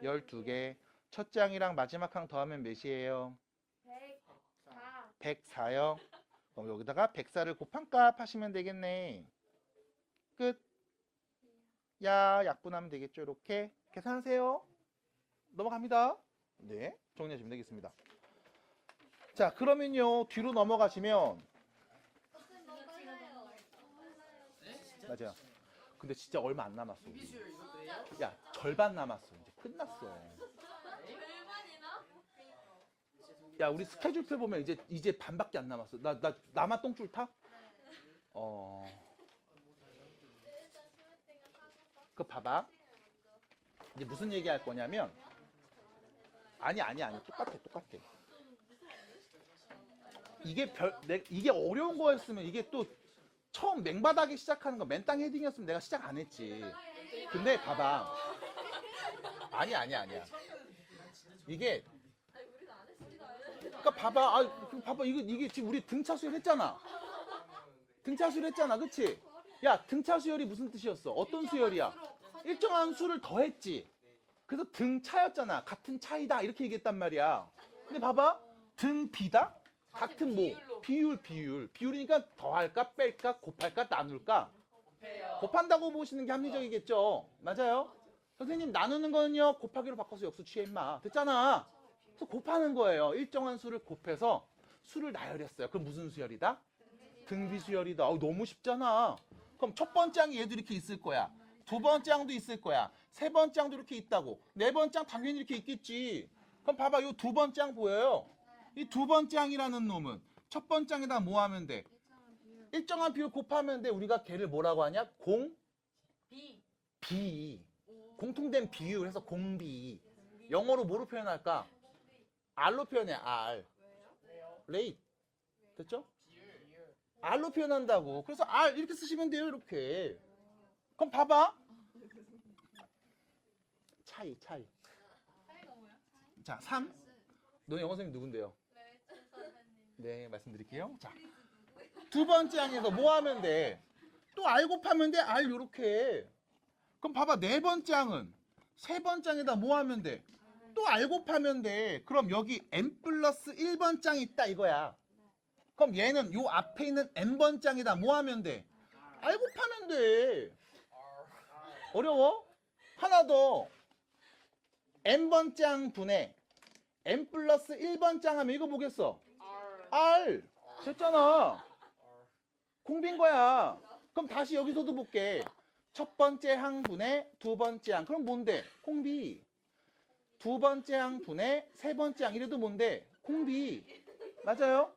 12개. 첫째 항이랑 마지막 항 더하면 몇이에요? 104. 104요. 그럼 여기다가 104를 곱한 값 하시면 되겠네. 끝. 약분하면 되겠죠. 이렇게 계산하세요. 넘어갑니다. 네, 정리하시면 되겠습니다. 자, 그러면요 뒤로 넘어가시면 맞아요. 근데 진짜 얼마 안 남았어. 우리. 비수열 이것도 해요? 야, 절반 남았어. 이제 끝났어. 야, 우리 스케줄표 보면 이제 반밖에 안 남았어. 나만 똥줄 타? 그 봐봐. 이제 무슨 얘기 할 거냐면 아니. 똑같아. 이게 어려운 거였으면 이게 또 처음 맹바닥에 시작하는 거 맨땅 헤딩이었으면 내가 시작 안 했지. 근데 봐봐. 아니야. 이게 그러니까 봐봐. 이게 지금 우리 등차 수열 했잖아. 그치? 야, 등차 수열이 무슨 뜻이었어? 어떤 수열이야? 일정한 수를 더했지. 그래서 등차였잖아. 같은 차이다. 이렇게 얘기했단 말이야. 근데 봐봐. 등비다? 같은 뭐? 비율. 비율이니까 더할까, 뺄까, 곱할까, 나눌까? 곱한다고 보시는 게 합리적이겠죠. 맞아요? 선생님, 나누는 거는요, 곱하기로 바꿔서 역수 취해, 임마. 됐잖아. 그래서 곱하는 거예요. 일정한 수를 곱해서 수를 나열했어요. 그럼 무슨 수열이다? 등비수열이다. 너무 쉽잖아. 그럼 첫 번째 항이 얘도 이렇게 있을 거야. 두 번째 항도 있을 거야. 세 번째 항도 이렇게 있다고. 네 번째 항 당연히 이렇게 있겠지. 그럼 봐봐. 이 두 번째 항 보여요? 이 두 번째 항이라는 놈은 첫 번째 항에다 뭐 하면 돼? 일정한 비율 곱하면 돼. 우리가 걔를 뭐라고 하냐? 비. 공통된 비율 해서 공비. 영어로 뭐로 표현할까? R로 표현해, R. rate. 됐죠? R로 표현한다고. 그래서 R 이렇게 쓰시면 돼요, 이렇게. 그럼 봐봐. 차이. 자, 3. 너 영어 선생님 누군데요? 네, 말씀드릴게요. 자, 두 번째 항에서 뭐 하면 돼? 또 R 곱하면 돼, R 요렇게. 그럼 봐봐, 네 번째 항은 세 번째 항에다 뭐 하면 돼? 또 R 곱하면 돼. 그럼 여기 n 플러스 1번 짱이 있다 이거야. 그럼 얘는 요 앞에 있는 n번 짱에다 뭐 하면 돼? R 곱하면 돼. 어려워? 하나 더. n번 짱 분의 n 플러스 1번 짱 하면 이거 뭐겠어? R. 됐잖아. 공비인 거야. 그럼 다시 여기서도 볼게. 첫 번째 항분의 두 번째 항. 그럼 뭔데? 공비. 두 번째 항분의 세 번째 항. 이래도 뭔데? 공비. 맞아요?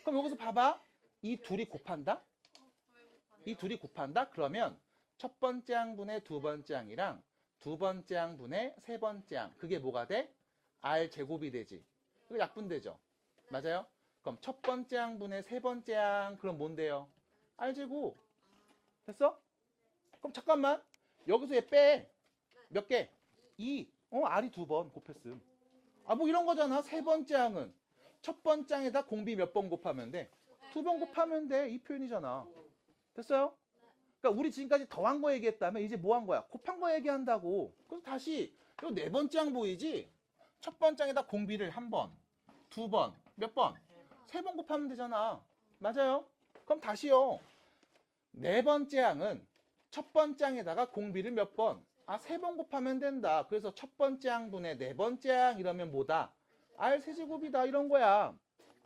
그럼 여기서 봐봐. 이 둘이 곱한다? 이 둘이 곱한다? 그러면 첫 번째 항분의 두 번째 항이랑 두 번째 항분의 세 번째 항. 그게 뭐가 돼? R 제곱이 되지. 이거 약분되죠? 맞아요? 그럼 첫 번째 항분의 세 번째 항. 그럼 뭔데요? R 제곱. 됐어? 그럼 잠깐만. 여기서 얘 빼. 몇 개? 2. R이 두 번 곱했음. 뭐 이런 거잖아. 세 번째 항은 첫 번째 항에다 공비 몇 번 곱하면 돼? 두 번 곱하면 돼. 이 표현이잖아. 됐어요? 그러니까 우리 지금까지 더한 거 얘기했다면 이제 뭐 한 거야? 곱한 거 얘기한다고. 그럼 다시 요 네 번째 항 보이지? 첫 번째 항에다 공비를 한 번, 두 번, 몇 번? 세 번 곱하면 되잖아. 맞아요? 그럼 다시요. 네 번째 항은 첫 번째 항에다가 공비를 몇 번? 세 번 곱하면 된다. 그래서 첫 번째 항분의 네 번째 항 이러면 뭐다? R 세제곱이다 이런 거야.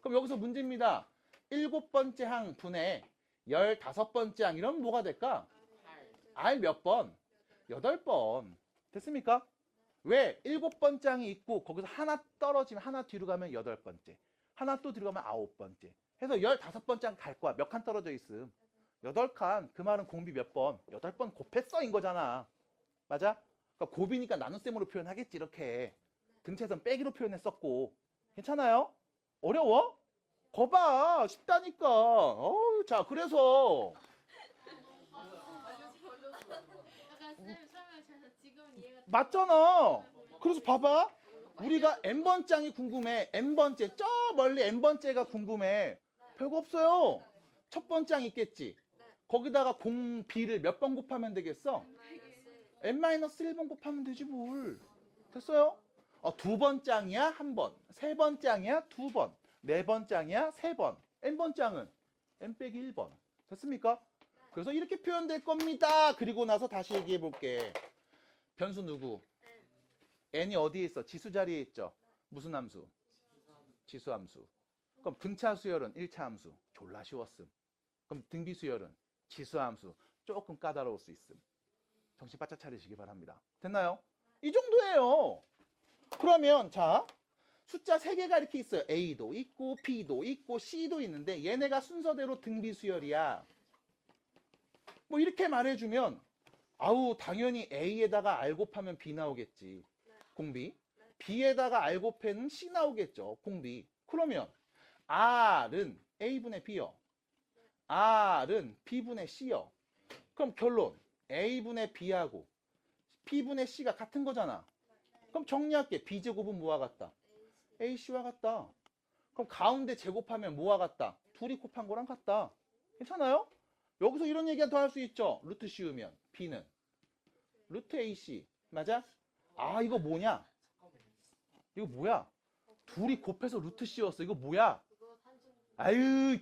그럼 여기서 문제입니다. 일곱 번째 항 분의 15번째 항 이러면 뭐가 될까? R 몇 번? 8번. 됐습니까? 왜? 일곱 번째 항이 있고 거기서 하나 떨어지면 하나 뒤로 가면 8번째. 하나 또 뒤로 가면 9번째. 해서 15번째 항 갈 거야. 몇 칸 떨어져 있음? 8칸. 그 말은 공비 몇 번? 8번 곱했어 인 거잖아. 맞아? 그러니까 곱이니까 나눗셈으로 표현하겠지 이렇게. 등차선 빼기로 표현했었고. 괜찮아요? 어려워? 거봐 쉽다니까. 자 그래서 맞잖아. 그래서 봐봐. 우리가 n번 짱이 궁금해. n번째 저 멀리 n번째가 궁금해. 별거 없어요. 첫 번째 짱 있겠지. 거기다가 공비를 몇 번 곱하면 되겠어? n-1번 곱하면 되지 뭘. 됐어요? 두 번 짱이야 한 번, 세 번 짱이야 두 번, 네 번 짱이야 세 번, n번 짱은 n-1번. 됐습니까? 그래서 이렇게 표현될 겁니다. 그리고 나서 다시 얘기해 볼게. 변수 누구? n이 어디에 있어? 지수 자리에 있죠. 무슨 함수? 지수 함수. 그럼 등차 수열은 1차 함수. 졸라 쉬웠음. 그럼 등비 수열은 지수 함수. 조금 까다로울 수 있음. 정신 바짝 차리시기 바랍니다. 됐나요? 이 정도예요. 그러면 자 숫자 3개가 이렇게 있어요. A도 있고 B도 있고 C도 있는데 얘네가 순서대로 등비 수열이야. 뭐 이렇게 말해주면 당연히 A에다가 R 곱하면 B 나오겠지. 공비. B에다가 R 곱하면 C 나오겠죠. 공비. 그러면 R은 A분의 B요. R은 B분의 C요. 그럼 결론 A분의 B하고 B분의 C가 같은 거잖아. 그럼 정리할게. B제곱은 뭐와 같다? AC와 같다. 그럼 가운데 제곱하면 뭐와 같다? 둘이 곱한 거랑 같다. 괜찮아요? 여기서 이런 얘기 더 할 수 있죠. 루트 씌우면 B는 루트 AC. 맞아? 이거 뭐냐? 이거 뭐야? 둘이 곱해서 루트 씌웠어. 이거 뭐야?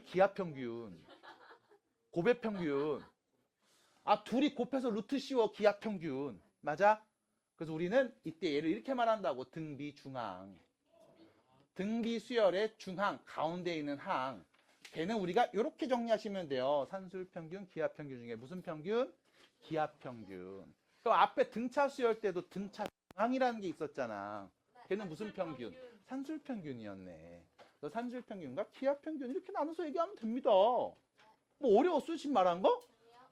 기하평균. 고배평균. 둘이 곱해서 루트 씌워. 기하평균. 맞아? 그래서 우리는 이때 얘를 이렇게 말한다고. 등비 중항. 등비 수열의 중항. 가운데 있는 항. 걔는 우리가 이렇게 정리하시면 돼요. 산술평균, 기하평균 중에 무슨 평균? 기하평균. 그럼 앞에 등차 수열 때도 등차 중항이라는 게 있었잖아. 걔는 무슨 평균? 산술평균이었네. 그래서 산술평균과 기하평균 이렇게 나눠서 얘기하면 됩니다. 뭐 어려웠어 지금 말한 거?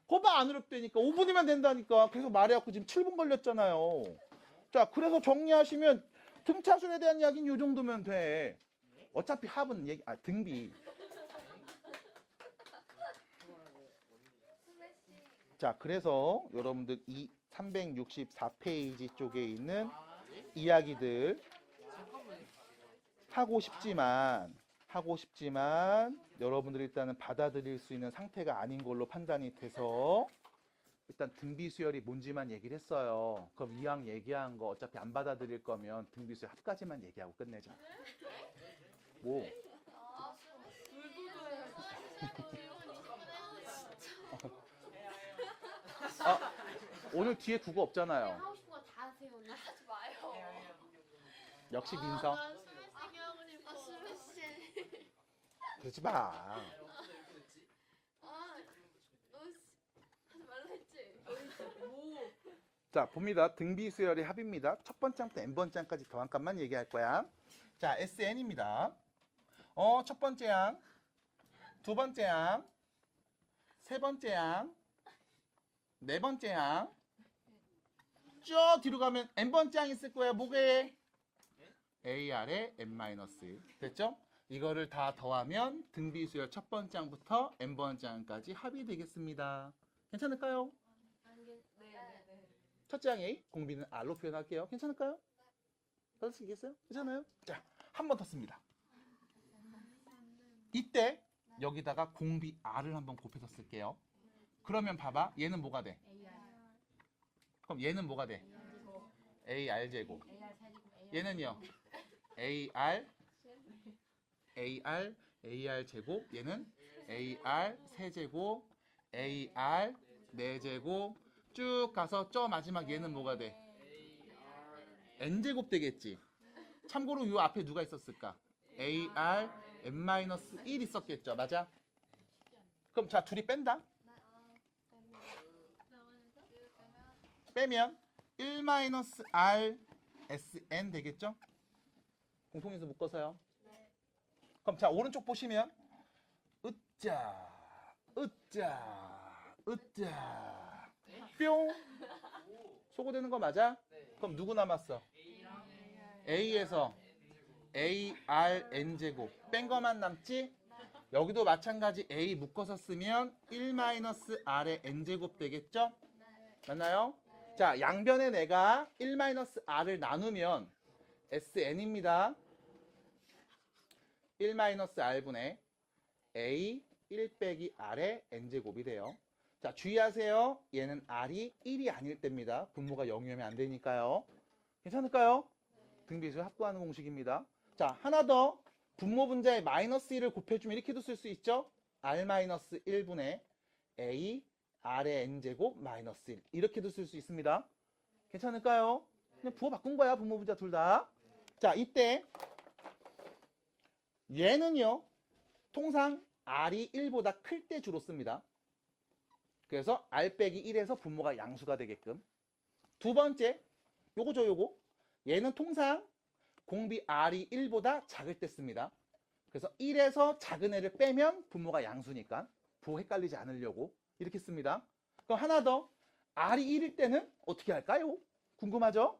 거봐 안 어렵다니까. 5분이면 된다니까. 그래서 말해갖고 지금 7분 걸렸잖아요. 자, 그래서 정리하시면 등차순에 대한 이야기는 이 정도면 돼. 어차피 합은 얘기, 등비. 자, 그래서 여러분들 이 364페이지 쪽에 있는 이야기들 하고 싶지만 여러분들이 일단은 받아들일 수 있는 상태가 아닌 걸로 판단이 돼서 일단 등비수열이 뭔지만 얘기를 했어요. 그럼 이왕 얘기한 거 어차피 안 받아들일 거면 등비수열 합까지만 얘기하고 끝내자. 뭐? 오늘 뒤에 국어 없잖아요. 하고 싶은 거 다 하세요. 오늘 하지 마요. 역시 민서. 스매싱 하고 싶어. 스매싱. 그러지 마. 너 하지 말라 했지. 자, 봅니다. 등비수열의 합입니다. 첫 번째부터 n번째까지 더한 값만 얘기할 거야. 자, SN입니다. 첫 번째 양, 두 번째 양, 세 번째 양, 네 번째 양. 쭉 뒤로 가면 n번째 양 있을 거야. 뭐게? AR에 n-1. 됐죠? 이거를 다 더하면 등비수열 첫 번째 양부터 n번째 양까지 합이 되겠습니다. 괜찮을까요? 첫째 양 A, 공비는 R로 표현할게요. 괜찮을까요? 받을 수 있겠어요? 괜찮아요? 자, 한 번 더 씁니다. 이때 여기다가 공비 R을 한번 곱해서 쓸게요. 그러면 봐봐. 얘는 뭐가 돼? 그럼 얘는 뭐가 돼? AR 제곱. 얘는요? AR 제곱. 얘는 AR 세제곱, AR 4제곱. 쭉 가서 저 마지막 얘는 뭐가 돼? n제곱 되겠지. 참고로 이 앞에 누가 있었을까? AR n-1 있었겠죠. 맞아? 그럼 자, 둘이 뺀다. 빼면 1-r sn 되겠죠? 공통인수 묶어서요. 그럼 자, 오른쪽 보시면 으짜 뿅. 소거되는 거 맞아? 그럼 누구 남았어? A에서 ARn제곱 뺀 거만 남지? 여기도 마찬가지 A 묶어서 쓰면 1-r의 n제곱 되겠죠? 맞나요? 자, 양변에 내가 1-r을 나누면 sn입니다. 1-r분의 A 1 빼기 r의 n제곱이 돼요. 자, 주의하세요. 얘는 r이 1이 아닐 때입니다. 분모가 0이면 안 되니까요. 괜찮을까요? 등비수 합구하는 공식입니다. 자, 하나 더. 분모 분자에 마이너스 1을 곱해주면 이렇게도 쓸 수 있죠? r-1분의 a r의 n제곱 마이너스 1. 이렇게도 쓸 수 있습니다. 괜찮을까요? 그냥 부호 바꾼 거야. 분모 분자 둘 다. 자, 이때 얘는요. 통상 r이 1보다 클 때 주로 씁니다. 그래서 r 빼기 1에서 분모가 양수가 되게끔. 두 번째, 요거죠, 요거. 얘는 통상 공비 r이 1보다 작을 때 씁니다. 그래서 1에서 작은 애를 빼면 분모가 양수니까 부호 헷갈리지 않으려고 이렇게 씁니다. 그럼 하나 더. r이 1일 때는 어떻게 할까요? 궁금하죠?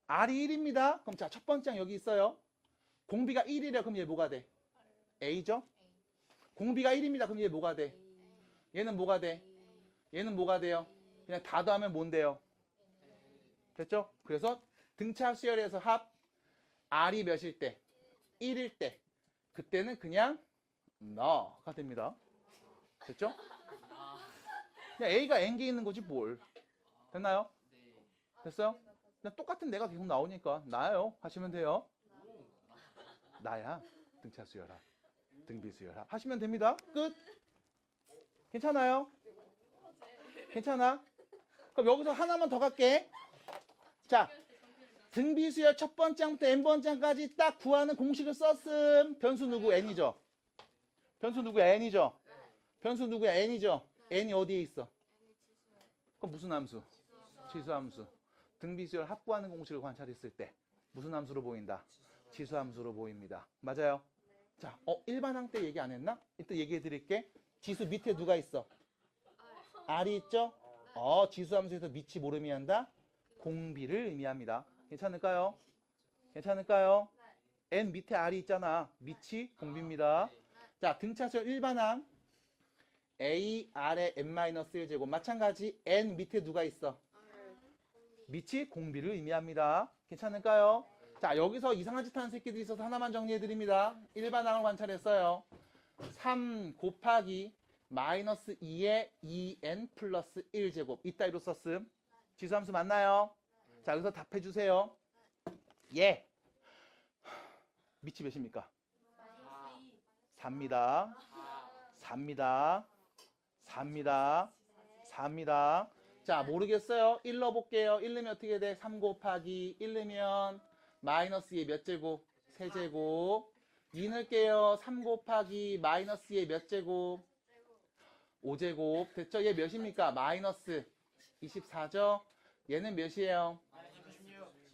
r이 1입니다. 그럼 자, 첫 번째 여기 있어요. 공비가 1이래. 그럼 얘 뭐가 돼? a죠? 공비가 1입니다. 그럼 얘 뭐가 돼? 얘는 뭐가 돼? 얘는 뭐가 돼요? 그냥 다 더하면 뭔데요? 됐죠? 그래서 등차 수열에서 합 r이 몇일 때? 1일 때. 그때는 그냥 너가 됩니다. 됐죠? 그냥 a가 n개 있는 거지 뭘. 됐나요? 됐어요? 그냥 똑같은 내가 계속 나오니까 나요 하시면 돼요. 나야 등차 수열합, 등비 수열합 하시면 됩니다. 끝. 괜찮아요? 괜찮아? 그럼 여기서 하나만 더 갈게. 자, 등비수열 첫 번째 항부터 n번째 항까지 딱 구하는 공식을 썼음. 변수 누구? n이죠. 변수 누구야? n이죠. 변수 누구야? n이죠. n이 어디에 있어? 그럼 무슨 함수? 지수함수. 등비수열 합구하는 공식을 관찰했을 때 무슨 함수로 보인다? 지수함수로 보입니다. 맞아요? 자, 일반항 때 얘기 안 했나? 이때 얘기해 드릴게. 지수 밑에 누가 있어? R이 있죠? 지수함수에서 밑이 뭘 의미한다? 공비를 의미합니다. 괜찮을까요? 괜찮을까요? N 밑에 R이 있잖아. 밑이 공비입니다. 자, 등차수열 일반항 A, R에 N-1제곱 마찬가지 N 밑에 누가 있어? 밑이 공비를 의미합니다. 괜찮을까요? 자, 여기서 이상한 짓 하는 새끼들이 있어서 하나만 정리해드립니다. 일반항을 관찰했어요. 3 곱하기 마이너스 2의 2n 플러스 1제곱 이따위로 썼음. 지수함수 맞나요? 자, 여기서 답해주세요. 예. 밑이 몇입니까? 4입니다. 4입니다. 4입니다. 4입니다. 자, 모르겠어요. 1 넣어볼게요. 1 넣으면 어떻게 돼? 3 곱하기 1 넣으면 마이너스 2의 몇 제곱? 세제곱. 2 넣을게요. 3 곱하기 마이너스 2의 몇 제곱? 5제곱. 됐죠? 얘 몇입니까? 마이너스 24죠? 얘는 몇이에요?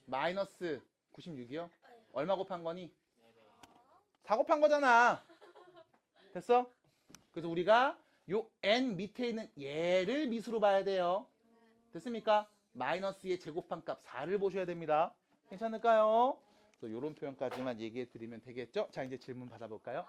마이너스 96이요? 얼마 곱한 거니? 4 곱한 거잖아. 됐어? 그래서 우리가 요 n 밑에 있는 얘를 미수로 봐야 돼요. 됐습니까? 마이너스의 제곱한 값 4를 보셔야 됩니다. 괜찮을까요? 그래서 요런 표현까지만 얘기해 드리면 되겠죠? 자, 이제 질문 받아볼까요?